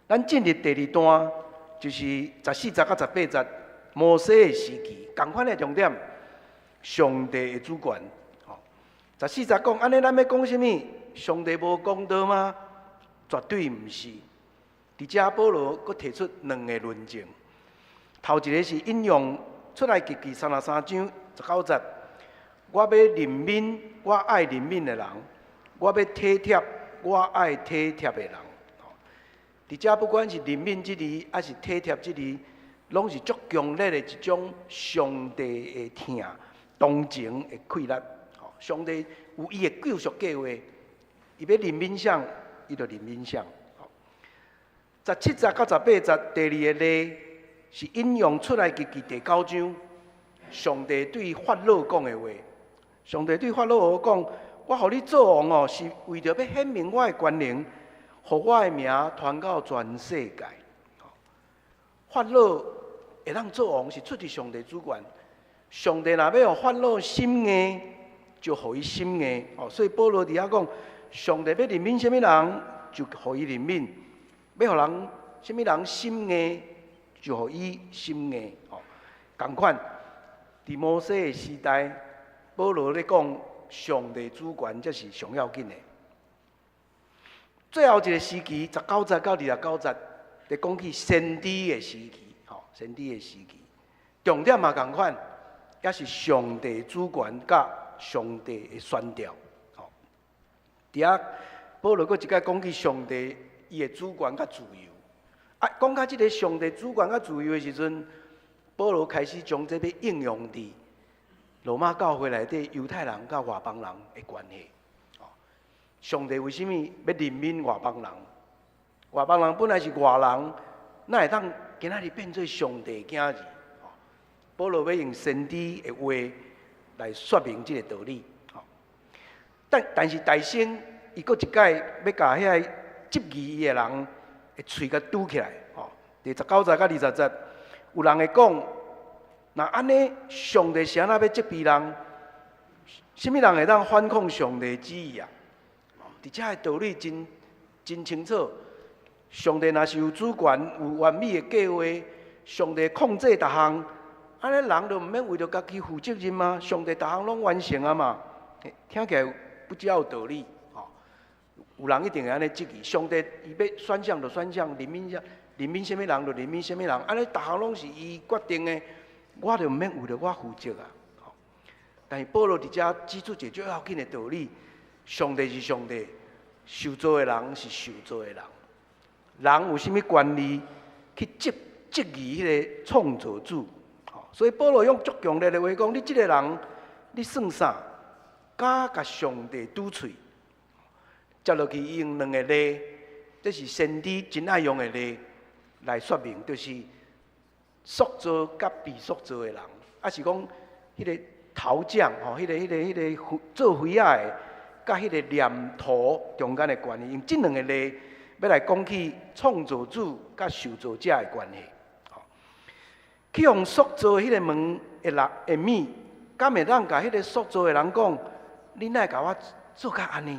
咱进入第二段，就是14节到18节，摩西的时期，同款的重点。上帝的主权，14节讲安尼，咱要讲什么？上帝无公道吗？绝对毋是。伫遮保罗佫提出两个论证。头一个是引用出来记记33章19节，我要怜悯我爱怜悯的人，我要体贴我爱体贴的人。伫遮不管是怜悯之字，还是体贴之字，拢是足强烈的一种上帝的疼。同情的溃烂，上帝有伊的救赎计划，伊要怜悯谁，伊就怜悯谁。17节到18节，第二个例是引用出来记记第9章，上帝对法老讲的话。上帝对法老讲：我互你做王哦，是为着要显明我的权能，互我的名传到全世界。法老会当做王，是出自上帝主权。上帝若要互法老心硬，就互伊心硬。所以保罗伫遐讲，上帝要怜悯什么人，就互伊怜悯；要互人什么人心硬，就互伊心硬。同款，伫摩西的时代，保罗咧讲上帝主权才是上要紧的。最后一个时期，19节到29节，咧讲起先知的时期，先知的时期，重点嘛同款。也是上帝主权甲上帝的宣调。伫遐保罗佫一摆讲起上帝伊的主权甲自由。讲到即个上帝主权甲自由的时阵，保罗开始将这要应用伫罗马教会内底犹太人甲外邦人的关系。上帝为什么要怜悯外邦人？外邦人本来是外人，哪会当今仔日变做上帝的囝儿？保罗要用先知的话来说明这个道理。但是大圣伊佫一摆要甲遐质疑伊的人的喙甲堵起来。第19节到20节，有人会讲：那安尼上帝是安那要责备人？什么人会当反抗上帝的旨意啊？伫遮的道理真真清楚。上帝若是有主权、有完美的计划，上帝控制逐项，安尼人就毋免为着家己负责任吗？上帝逐项拢完成啊嘛，听起来不只有道理。有人一定会安尼质疑，上帝伊要选项就选项，任命什么人就任命什么人，安尼逐项拢是伊决定的，我就毋免为着我负责啊。但是保罗伫遮指出一个最要紧的道理：上帝是上帝，受造的人是受造的人。人有甚物权利去质疑迄个创造主？所以保罗用足强烈的话讲：你即个人，你算啥？敢甲上帝赌喙？接落去用两个例，这是先知真爱用的例来说明，就是塑造甲被塑造的人，啊是讲迄个陶匠迄个做灰仔的，甲迄个黏土中间的关系，用这两个例要来讲起创造主甲受造者的关系。去用塑造迄个门的米，敢会当甲迄个塑造的人讲，你哪会甲我做甲安尼？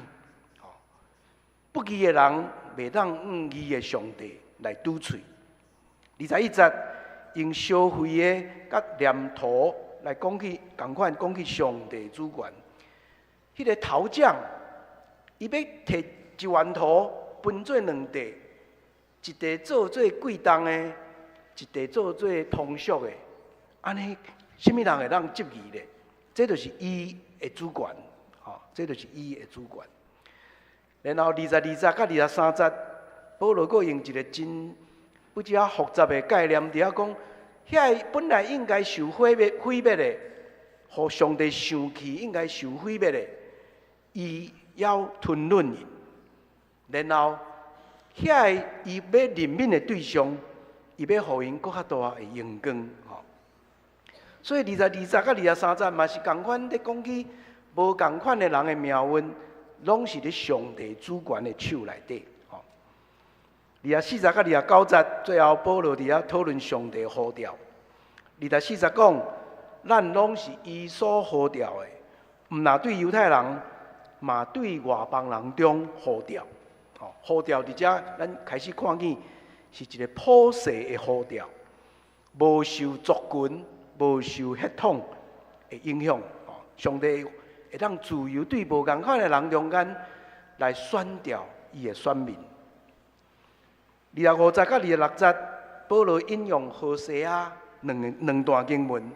不义的人袂当用义的上帝来赌喙。21节用烧灰的甲黏土来讲起，同款讲起上帝主权。迄个陶匠，伊要摕一圆土分做两地，一地做做贵重的，一地做做通俗的，安尼，什么人会当质疑咧？这就是伊的主权，这就是伊的主权。然后22节到23节，保罗佫用一个真不只复杂的概念，伫遐讲，遐本来应该受毁灭的，互上帝生气应该受毁灭的，伊要吞论伊。然后遐伊要任命的对象，伊要互因佫较大的荣光。所以22节到23节嘛是同款咧讲起无同款的人的命运。拢是伫上帝主权的手内底。24节到29节，最后保罗伫遐讨论上帝呼召。24节讲，咱拢是伊所呼召的，毋若对犹太人，嘛对外邦人中呼召。呼召伫遮，咱开始看见是一个普世的呼召，无受族群、无受血统的影响。上帝会当自由对无同款的人中间来选调伊的选民。25节到26节，保罗引用何西阿两段经文。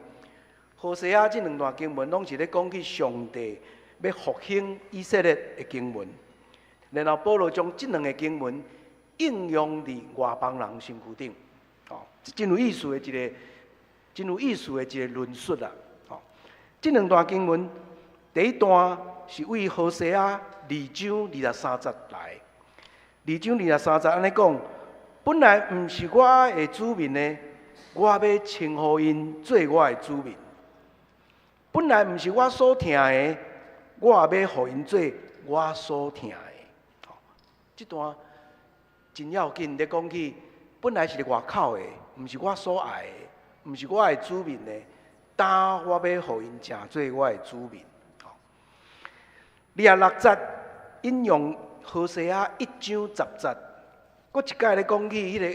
何西阿这两段经文拢是咧讲起上帝要复兴以色列的经文。然后保罗将这两个经文应用伫外邦人身躯顶，真有意思的一个论述啦。这两段经文。第一段是为何西阿2章23节来，2章23节安尼讲，本来毋是我的子民呢，我要称呼因做我的子民；本来毋是我所听的，我也要互因做我所听的。这段真要紧，咧讲起本来是外口的，毋是我所爱的，毋是我的子民的，但我要互因成做我的子民。26节引用何西阿1章10节，佫一摆咧讲起迄个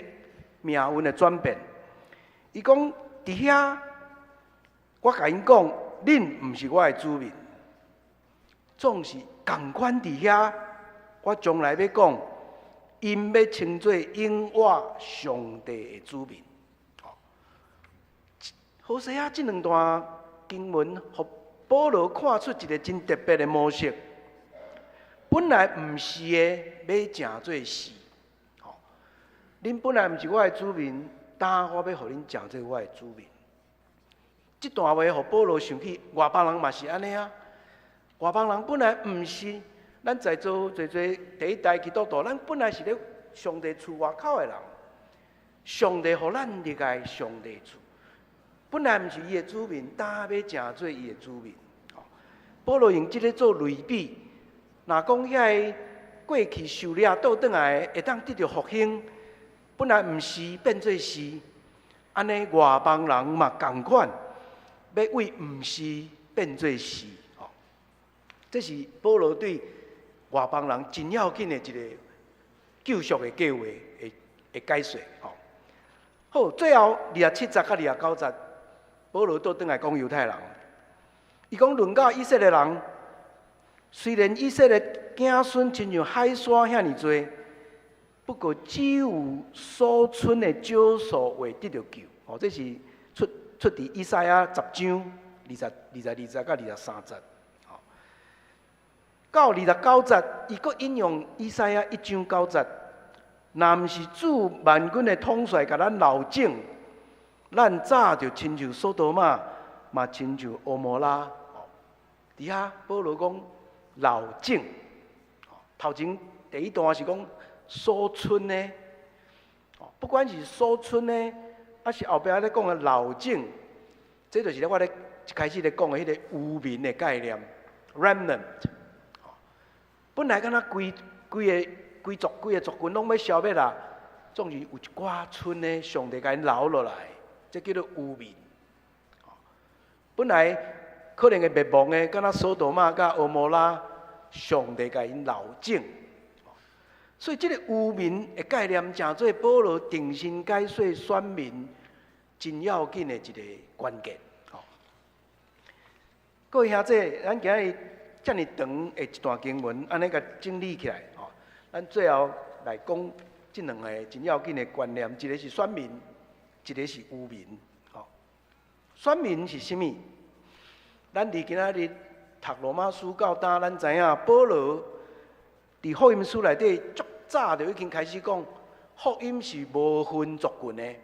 命运的转变。伊讲伫遐，我甲因讲，恁毋是我的子民，总是共款伫遐。我将来要讲，因要称作永活上帝的子民。何西阿这两段经文，互保罗看出一个真特别的模式。本来毋是的，要成做是。恁本来毋是我的子民，但我要互恁成做我的子民。这段话，互保罗想起外邦人嘛是安尼啊。外邦人本来毋是咱在座做第一代基督徒，咱本来是咧上帝厝外口的人。上帝互咱入来上帝厝，本来毋是伊的子民，但要成做伊的子民。保罗用这个做类比。若讲遐过去受掠倒转来会当得到复兴，本来毋是变做是，安尼外邦人嘛同款，要为毋是变做是。这是保罗对外邦人真要紧的救赎的计划会解说。吼，好，最后27节到29节，保罗倒转来讲犹太人，伊讲论到以色列人，虽然以色列子孙亲像海沙遐尼多，不过只有所存的少数会得到救。吼，这是出伫以赛亚10章22到23节。吼，到29节，伊阁引用以赛亚1章9节，若毋是主万军的统帅甲咱留整，咱早就亲像索多玛，嘛亲像蛾摩拉。伫遐保罗讲留整，头前第一段是讲所存的，不管是所存的，还是后壁咧讲的留整，这就是我咧一开始咧讲的迄个渔民的概念 （remnant）。本来敢若规个族群拢要消灭啦，总是有一寡村呢，上帝甲因留落来，这叫做渔民。本来可能会灭亡的，敢若索多玛甲蛾摩拉，上帝甲因留整。所以，这个渔民的概念，成做保罗定心解说选民真要紧的一个关键。各位兄弟，咱今日这么长的一段经文，安尼甲整理起来，咱最后来讲这两个真要紧的观念，一个是选民，一个是渔民。选民是甚物？咱伫今仔日读罗马书到今，咱知影保罗伫福音书内底足早就已经开始讲，福音是无分族群的。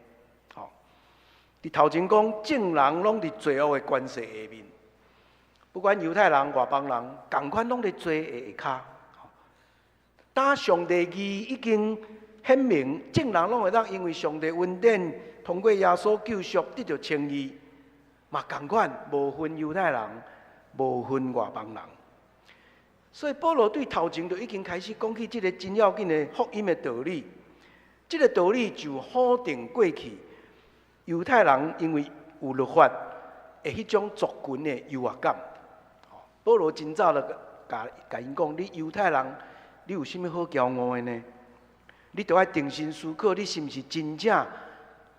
伫头前讲，众人拢伫罪恶的关系下面，不管犹太人、外邦人，同款拢伫罪的下骹。当上帝义已经显明，众人拢会当因为上帝恩典，通过耶稣救赎得到称义。嘛，同款无分犹太人，无分外邦人。所以保罗对头前就已经开始讲起这个真要紧的福音的道理。这个道理就否定过去犹太人因为有律法的迄种族群的优越感。保罗真早就甲因讲：你犹太人，你有甚物好骄傲的呢？你都要定心思考，你是毋是真正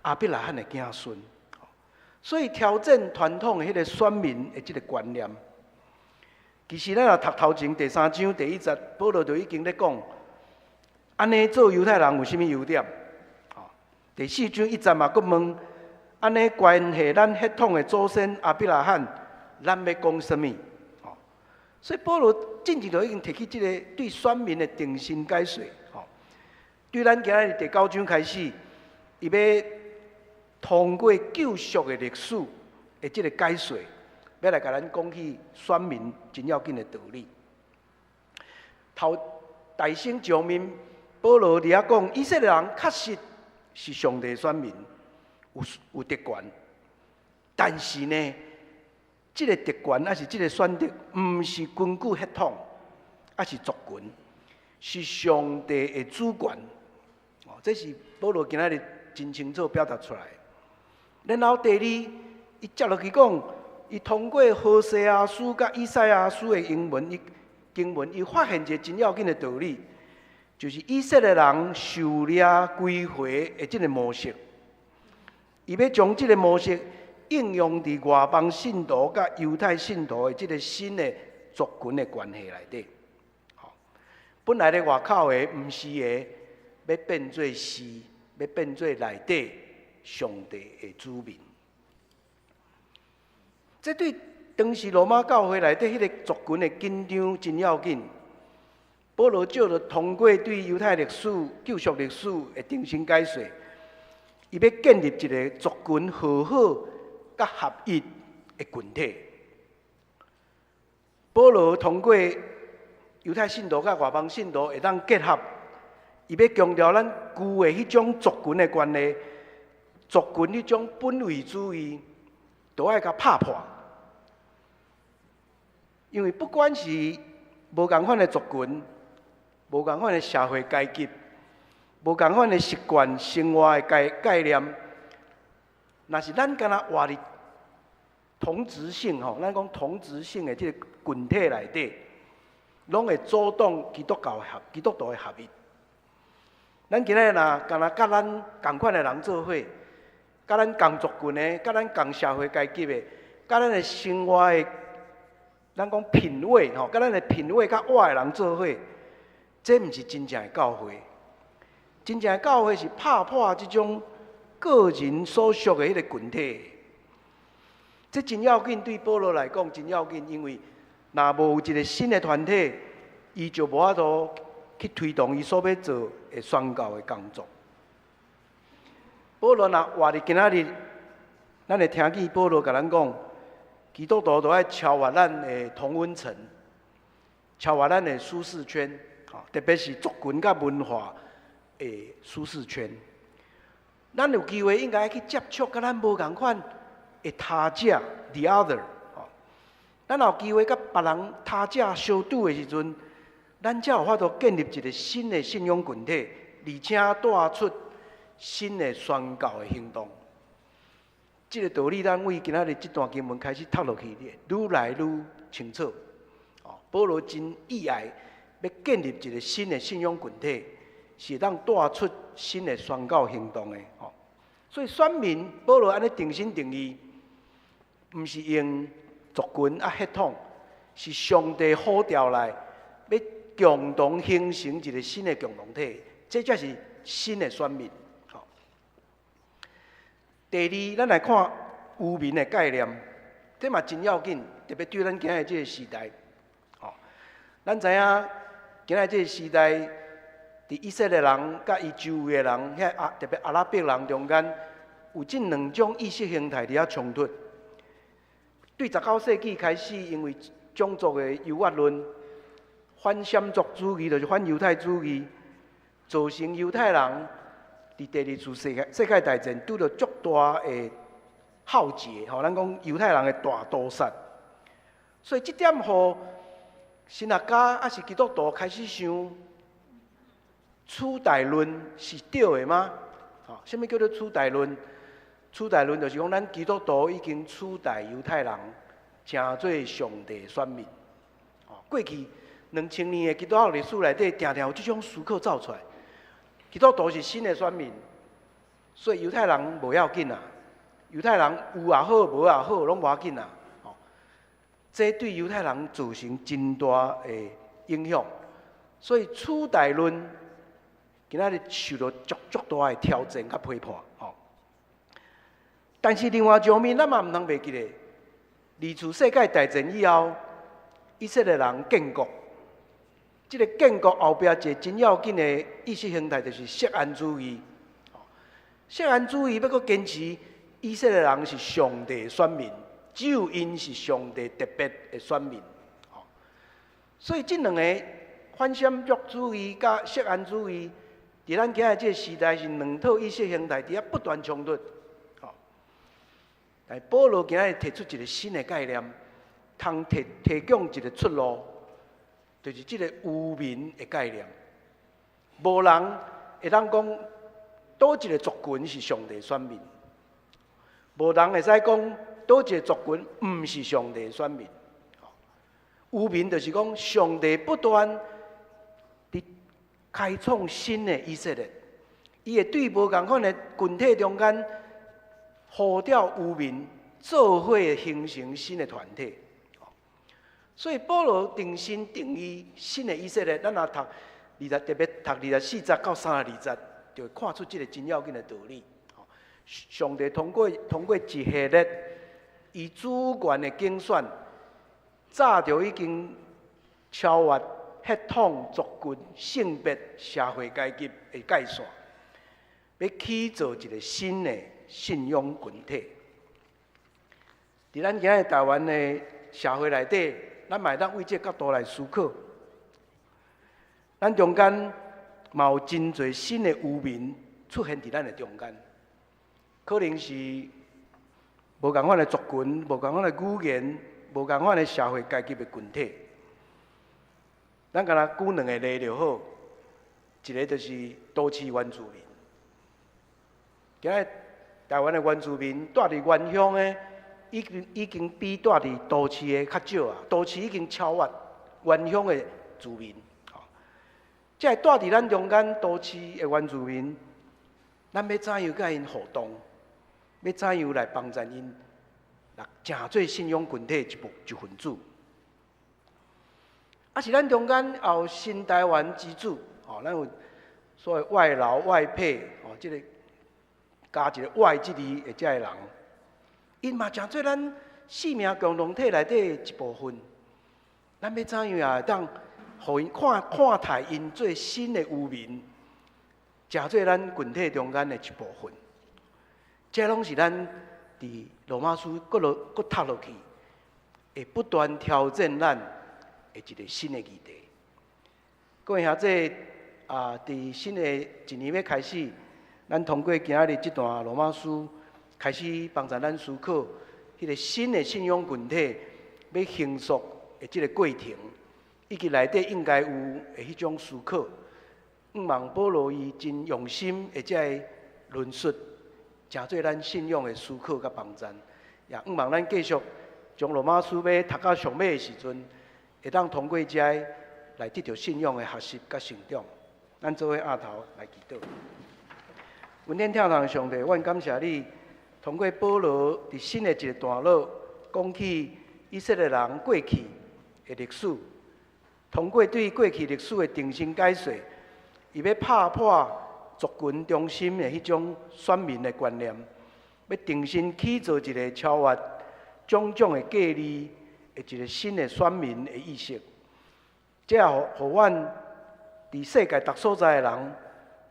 亚伯拉罕的子孙？所以挑战传统的迄个选民的这个观念，其实咱若读头前第3章第1节，保罗就已经咧讲，安尼做犹太人有甚物优点？第4章1节嘛，佮问，安尼关系咱血统的祖先亚伯拉罕，咱要讲甚物？所以保罗进前就已经提起这个对选民的定心解说。对咱今日第9章开始，伊要通过救赎的历史的这个解说，要来甲咱讲起选民真要紧的道理。头大声上面，保罗伫遐讲，以色列人确实是上帝的选民，有特权，但是呢，这个特权还是这个选择，唔是根据血统，还是族群，是上帝的主权。这是保罗今仔日真清楚表达出来。然后第二，伊接落去讲，伊通过何西阿书甲以赛亚书的经文，伊发现一个真要紧的道理，就是以色列人受掠归回的这个模式，伊要将这个模式应用伫外邦信徒甲犹太信徒的这个新的族群的关系内底。本来咧外口的毋是的，要变做是，要变做内底上帝的子民。这对当时罗马教会内底迄个族群的紧张真要紧。保罗照着通过对犹太历史、救赎历史的定心解说，伊要建立一个族群和好甲合一的群体。保罗通过犹太信徒甲外邦信徒会当结合，伊要强调咱旧的迄种族群的关系，族群迄种本位主义，都爱甲拍破。因为不管是无共款的族群，无共款的社会阶级，无共款的习惯、生活的概念，若是咱敢若活伫同质性吼，咱讲同质性的这个群体内底，拢会阻挡基督徒的合一。咱今日若敢若甲咱共款的人做伙，甲咱同族群的，甲咱同社会阶级的，甲咱的生活的，咱讲品味吼，甲咱的品味较歪的人做伙，这毋是真正的教会。真正的教会是拍破即种个人所属的迄个群体。这真要紧，对保罗来讲真要紧，因为若无有一个新的团体，伊就无法度去推动伊所要做的宣教的工作。保罗若活伫今仔日，咱会听见保罗甲咱讲，基督徒都爱超越咱的同温层，超越咱的舒适圈，特别是族群甲文化的舒适圈。咱有机会应该去接触甲咱无共款的他者 ，the other。咱有机会甲别人他者相拄的时阵，咱才有法度建立一个新的信仰群体，而且带出新的宣教的行动。这个道理，咱为今仔日这段经文开始读落去，愈来愈清楚。保罗真意爱要建立一个新的信仰群体，是当带出新的宣教行动的。所以选民保罗安尼定心定义，毋是用族群血统，是上帝呼召来要共同形成一个新的共同体，这才是新的选民。第二，咱来看渔民的概念，这嘛真要紧，特别对咱今日这个时代。咱知影，今日这个时代，伫以色列人甲伊周围的人，特别阿拉伯人中间，有这两种意识形态伫遐冲突。对19世纪开始，因为种族的优越论、反闪族主义，就是反犹太主义，造成犹太人伫第二次世界大战拄到足大的浩劫，咱讲犹太人的大屠杀。所以这点，互神学家还是基督徒开始想，初代论是对的吗？什么叫做初代论？初代论就是讲，咱基督徒已经取代犹太人，成做上帝的选民。过去2000年的基督教历史内底，常常有这种思考走出来。基督徒是新的选民，所以犹太人无要紧啊。犹太人有也好，无也好，拢无要紧啊。这对犹太人造成真大的影响，所以初代论今仔日受到足大的挑战甲批判。但是另外一方面，咱嘛毋通袂记咧，二次世界大战以后，以色列人建国，这个建国后壁一个真要紧的意识形态，就是锡安主义。锡安主义要阁坚持以色列人是上帝的选民，只有因是上帝特别的选民。所以这两个反闪族主义甲锡安主义，伫咱今日这个时代是两套意识形态伫遐不断冲突。但保罗今日提出一个新的概念，通提供一个出路，就是这个渔民的概念。无人会当讲倒一个族群是上帝选民，无人会使讲倒一个族群毋是上帝选民。渔民就是讲上帝不断伫开创新的以色列，伊会对无共款的群体中间。呼召渔民做伙形成新的团体，所以保罗定心定义新的以色列。咱若读特别读24节到32节，就会看出这个真要紧的道理。上帝通过一系列以主权的竞选，早就已经超越血统、族群、性别、社会阶级的界线，要起造一个新的信仰群体。伫咱今日台湾的社会内底，咱嘛会当为这角度来思考。咱中间嘛有真侪新的渔民出现伫咱的中间，可能是无共款的族群、无共款的语言、无共款的社会阶级的群体。咱敢若举两个例就好，一个就是都市原住民。今日台湾的原住民住伫原乡的，已经比住伫都市的较少啊。都市已经超越原乡的住民。这会住伫咱中间都市的原住民，咱要怎样甲因互动？要怎样来帮助因，来成做信仰群体一份子？啊，是咱中间也有新台湾之子，哦，咱有所谓外劳外配，哦，即个加一个外即字的遮个人，因嘛成做咱生命共同体内底一部分。咱要怎样也会当，互因看待因做新的渔民，成做咱群体中间的一部分。这拢是咱伫罗马书搁读落去，会不断挑战咱的一个新的议题。各位兄弟伫新的一年要开始，咱通过今仔日这段罗马书，开始帮助咱思考迄个新的信仰群体要形塑的这个过程，以及内底应该有的迄种思考。望保罗伊真用心的这论述，成做咱信仰的思考甲帮助。也望咱继续将罗马书要读到上尾的时阵，会当通过这来得到信仰的学习甲成长。咱做伙压头来祈祷。恩典天堂上帝，阮感谢你，通过保罗伫新的一个段落，讲起以色列人过去的历史，通过对过去历史的重新解说，伊要拍破族群中心的迄种选民的观念，要重新起造一个超越种种的隔离的一个新的选民的意识。这也互阮伫世界各所在的人，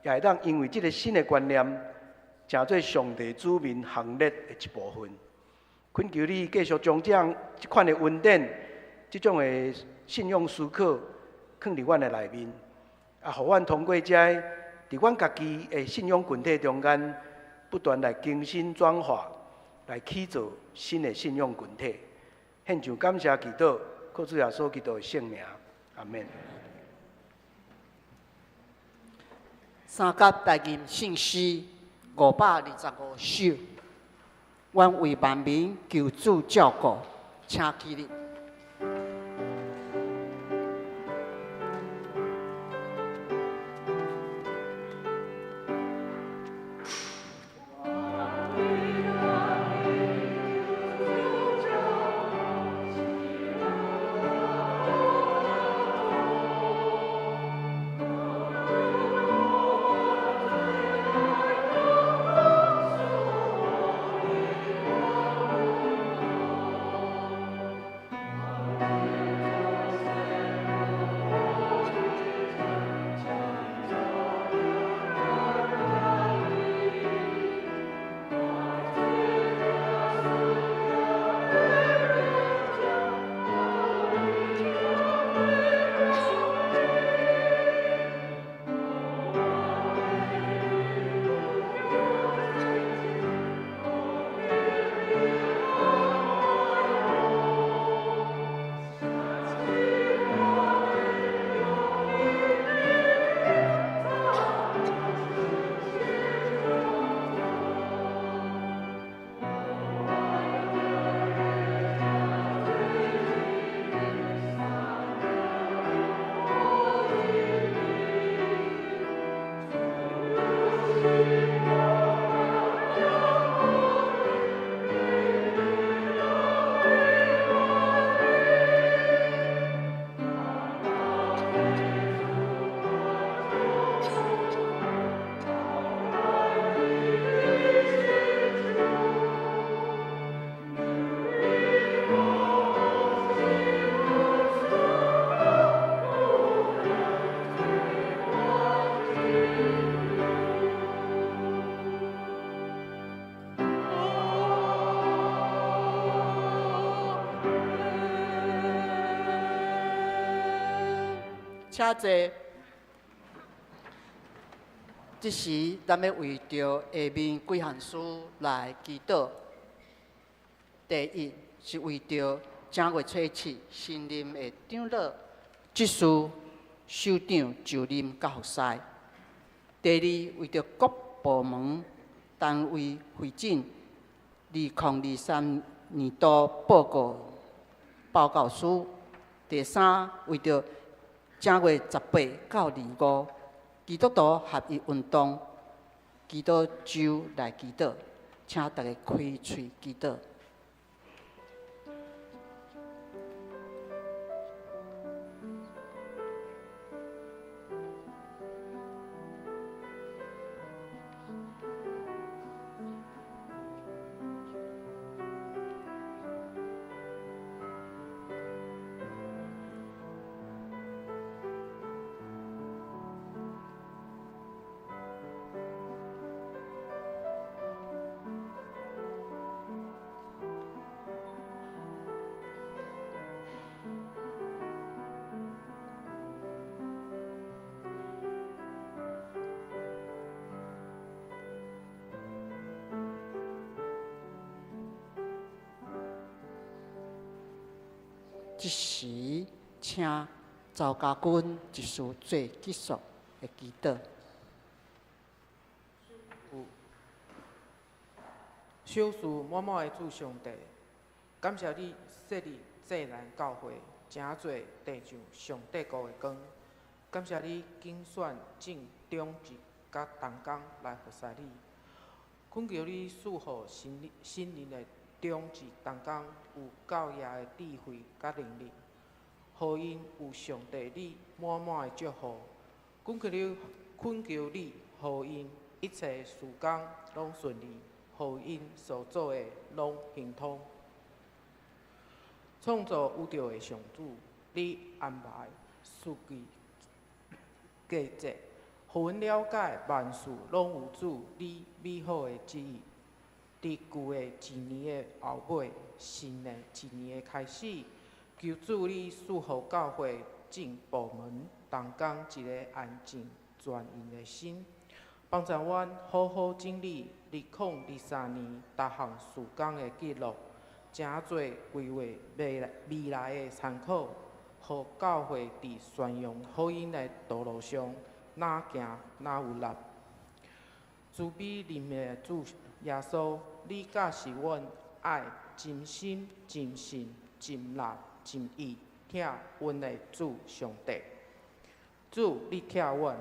也会当因为这个新的观念，成做上帝子民行列的一部分。恳求你继续将这款的恩典、这种的信仰思考，放伫阮的内面，啊，互阮通过这伫阮家己的信仰群体中间，不断来更新转化，来起造新的信仰群体。献上感谢祈祷，靠主耶稣基督的圣名，阿免。三甲大吟圣诗525首，愿为万民求主照顾，请起立。请坐。这时，咱要为着下面几项事来祈祷。第一是为着正月初7新任的长老、执事、首长就任甲服侍。第二，为着各部门单位会诊2023年度报告书。第三，为着正月18到25，基督徒合一运动祈祷周来祈祷，请大家开喙祈祷。即时，请赵家军一事做结束的祈祷。小事满满的主上帝，感谢你设立济南教会，真侪地上上帝国的光。感谢你拣选正中日甲同工来服侍你。恳求你赐予新人的中日同工有教业的智慧甲能力，互因有上帝你满满的祝福。恳求你，互因一切事工拢顺利，互因所做的拢亨通。创造宇宙的上主，你安排四季季节，互阮了解万事拢有主你美好的旨意。伫旧的一年的后尾，新的一年的开始，求主你赐予教会正部门同工一个安静全因的心，帮助阮好好整理2023年逐项事工的记录，真侪规划未来的参考，互教会伫宣扬福音的道路上哪行哪有力。慈悲怜悯的主耶稣，你甲是阮爱真心、真信、真力、真意疼阮的主上帝。主，你疼阮，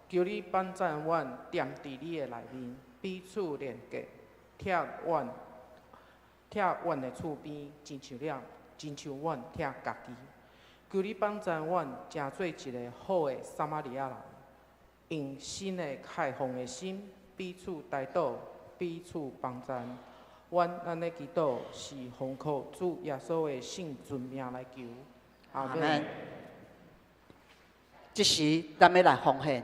求你帮助阮踮伫你的内面，彼此连结，疼阮的厝边，亲像阮疼家己。求你帮助阮，成做一个好的撒玛利亚人，用新的开放的心，彼此带导，彼此帮助。阮安尼祈祷，是奉靠主耶稣的圣尊名来求。阿门。即时，咱要来奉献。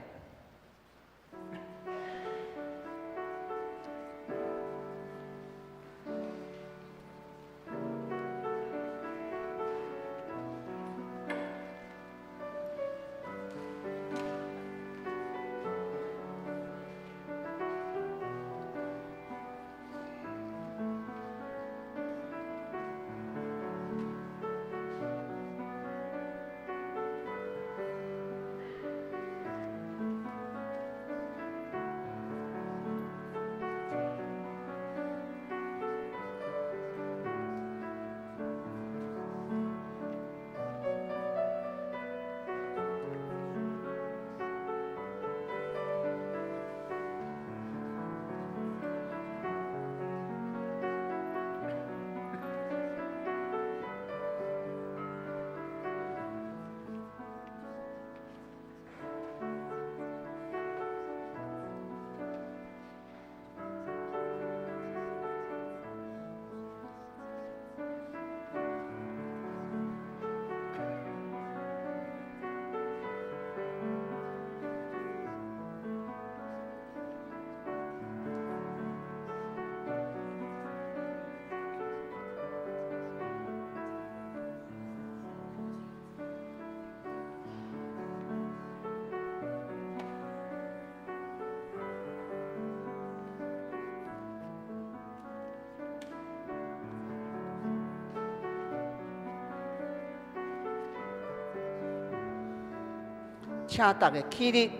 请大家起立，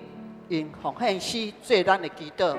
用奉献诗做咱的祈祷。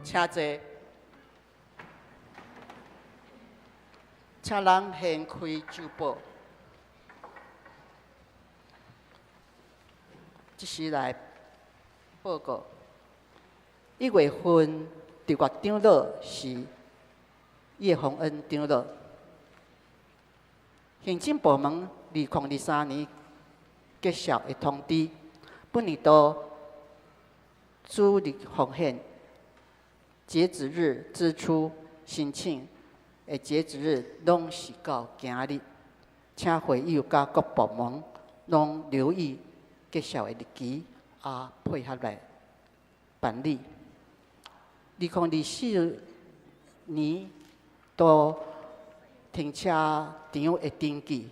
请坐。请人掀开酒报，即时来报告。1月份伫月长老是叶宏恩长老。行政部门2023年结束的通知，本年度主力奉献截止日支出申请的截止日拢是到今日，请会友甲各部门拢留意结束的日期，配合来办理。2024年都停车场的登记，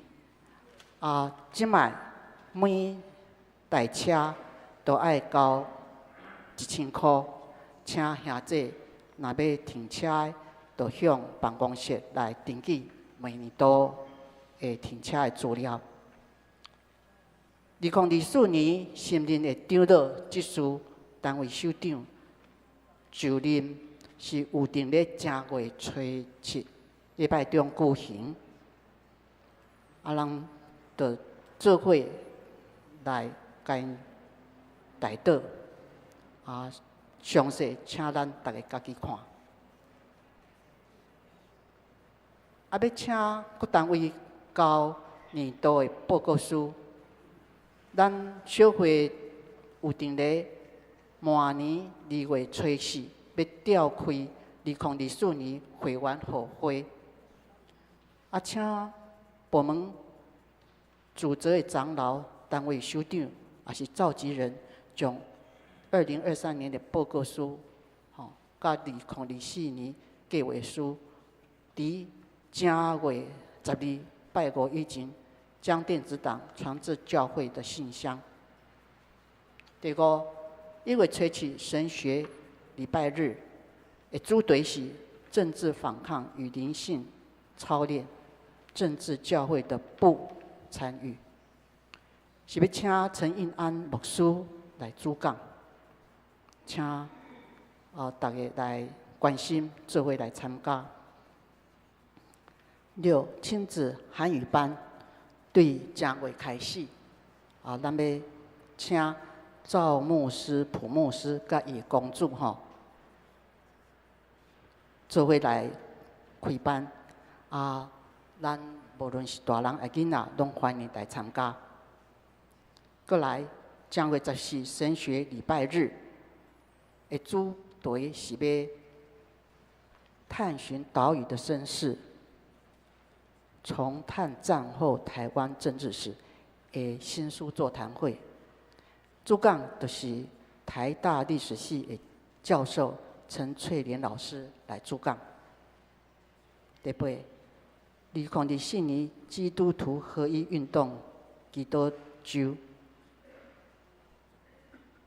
即摆每台车都爱交1000块，请兄弟若要停车的，就向办公室来登记每年度的停车的资料。2024年新任的长老职事单位首长就任是预定咧正月初7礼拜中举行，人就做伙来跟带导，详细请咱大家家己看。要请各单位交年度的报告书，咱小会预定咧明年2月初4要召开2024年会员互会。请部门负责的长老、单位首长也是召集人，将2023年的报告书，甲2024年计划书，伫正月12拜5以前，将电子档传至教会的信箱。第5，1月初7神学礼拜日的主题是政治反抗与灵性操练。政治教会的不参与，是要请陈应安牧师来主讲，请大家来关心，做伙来参加。6，亲子韩语班对正月开始，咱要请赵牧师、蒲牧师甲伊公主做伙来开班咱无论是大人、囡仔，拢欢迎来参加。过来，正月14神学礼拜日的主题是要探寻岛屿的身世，重探战后台湾政治史的新书座谈会。主讲就是台大历史系的教授陈翠莲老师来主讲。第8。2024年基督徒合一运动基督周，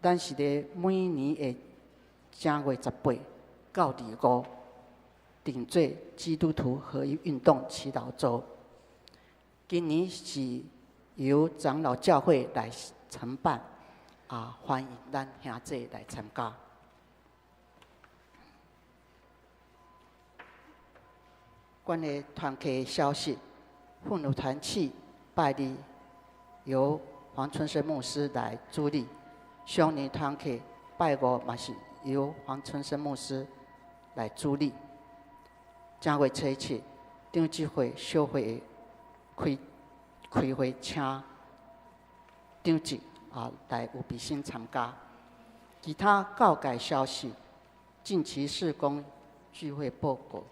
咱是咧每年的正月18到25，定做基督徒合一运动祈祷周。今年是由长老教会来承办，欢迎咱兄弟来参加。关于团契消息，妇女团契拜日由黄春生牧师来主理，少年团契拜5嘛是由黄春生牧师来主理。正月初7，长执会小会开会请长执来有比心参加。其他教改消息，近期事工聚会报告。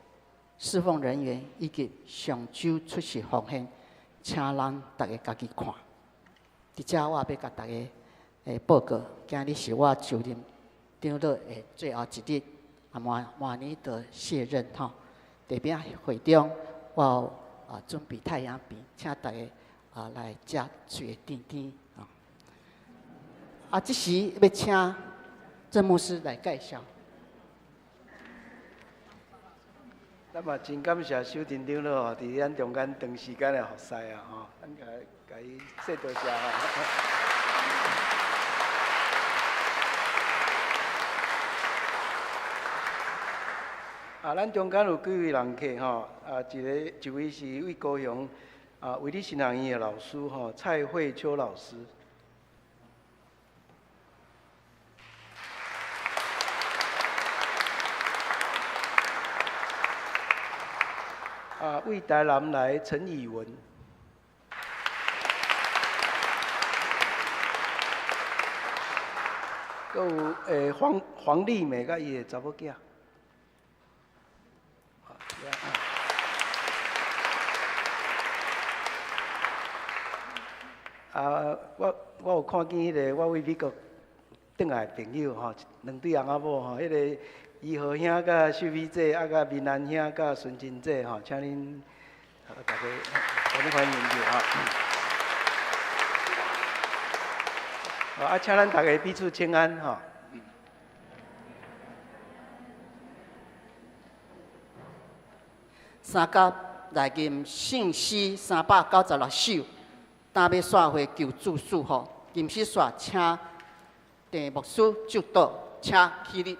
侍奉人员以及上周出席奉献，请咱大家家己看。伫遮我要甲大家报告，今日是我就任长老的最后一日，明年就卸任吼。地边会中，我有准备太阳饼，请大家来食水甜甜这时要请郑牧师来介绍。咱嘛真感谢守庭长老伫咱中间长时间的服侍咱甲伊说多谢咱中间有几位人客吼，一位是为高雄卫理新人医的老师吼，蔡慧秋老师。为台南来陈以文。佮有黄丽美甲伊的查某囝。我有看见迄个我为美国转来的朋友吼，两对翁仔某吼，迄个怡和兄甲秀美姐，甲明安兄甲孙金姐吼，请恁大家欢迎者吼。请咱大家彼此请安吼。三甲内金圣诗396首，担要煞回求助束吼，金丝煞请题目师就导，请起立。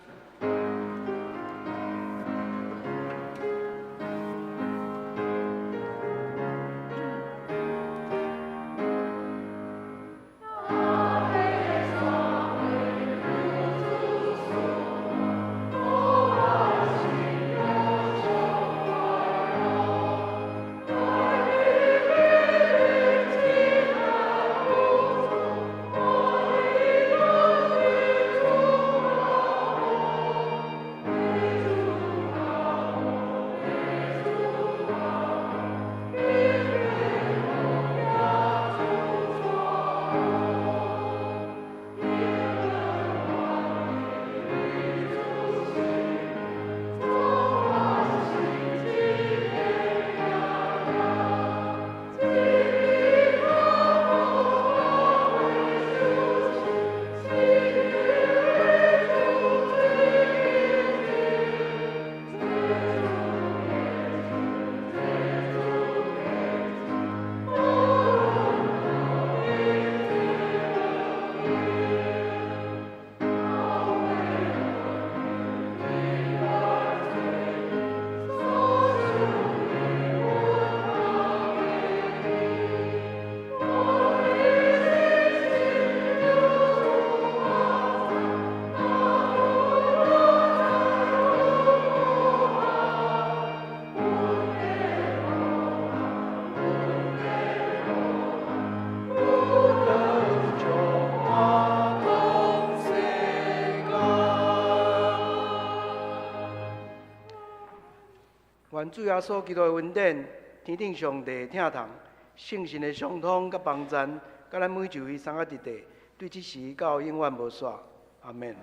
愿主耶稣基督的恩典、天顶上帝的疼痛、圣神的相通甲帮赞，甲咱每一位三个伫地，对即时到永远无煞。阿免。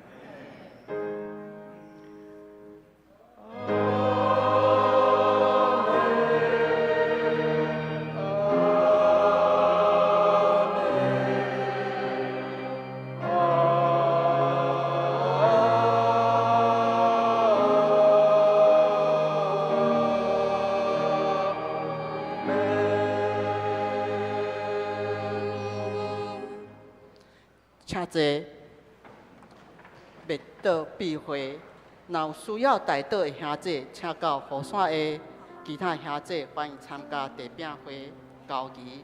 请坐，灭岛避会。若有需要带岛的兄弟，请到雨伞的其他兄弟欢迎参加地饼会交易。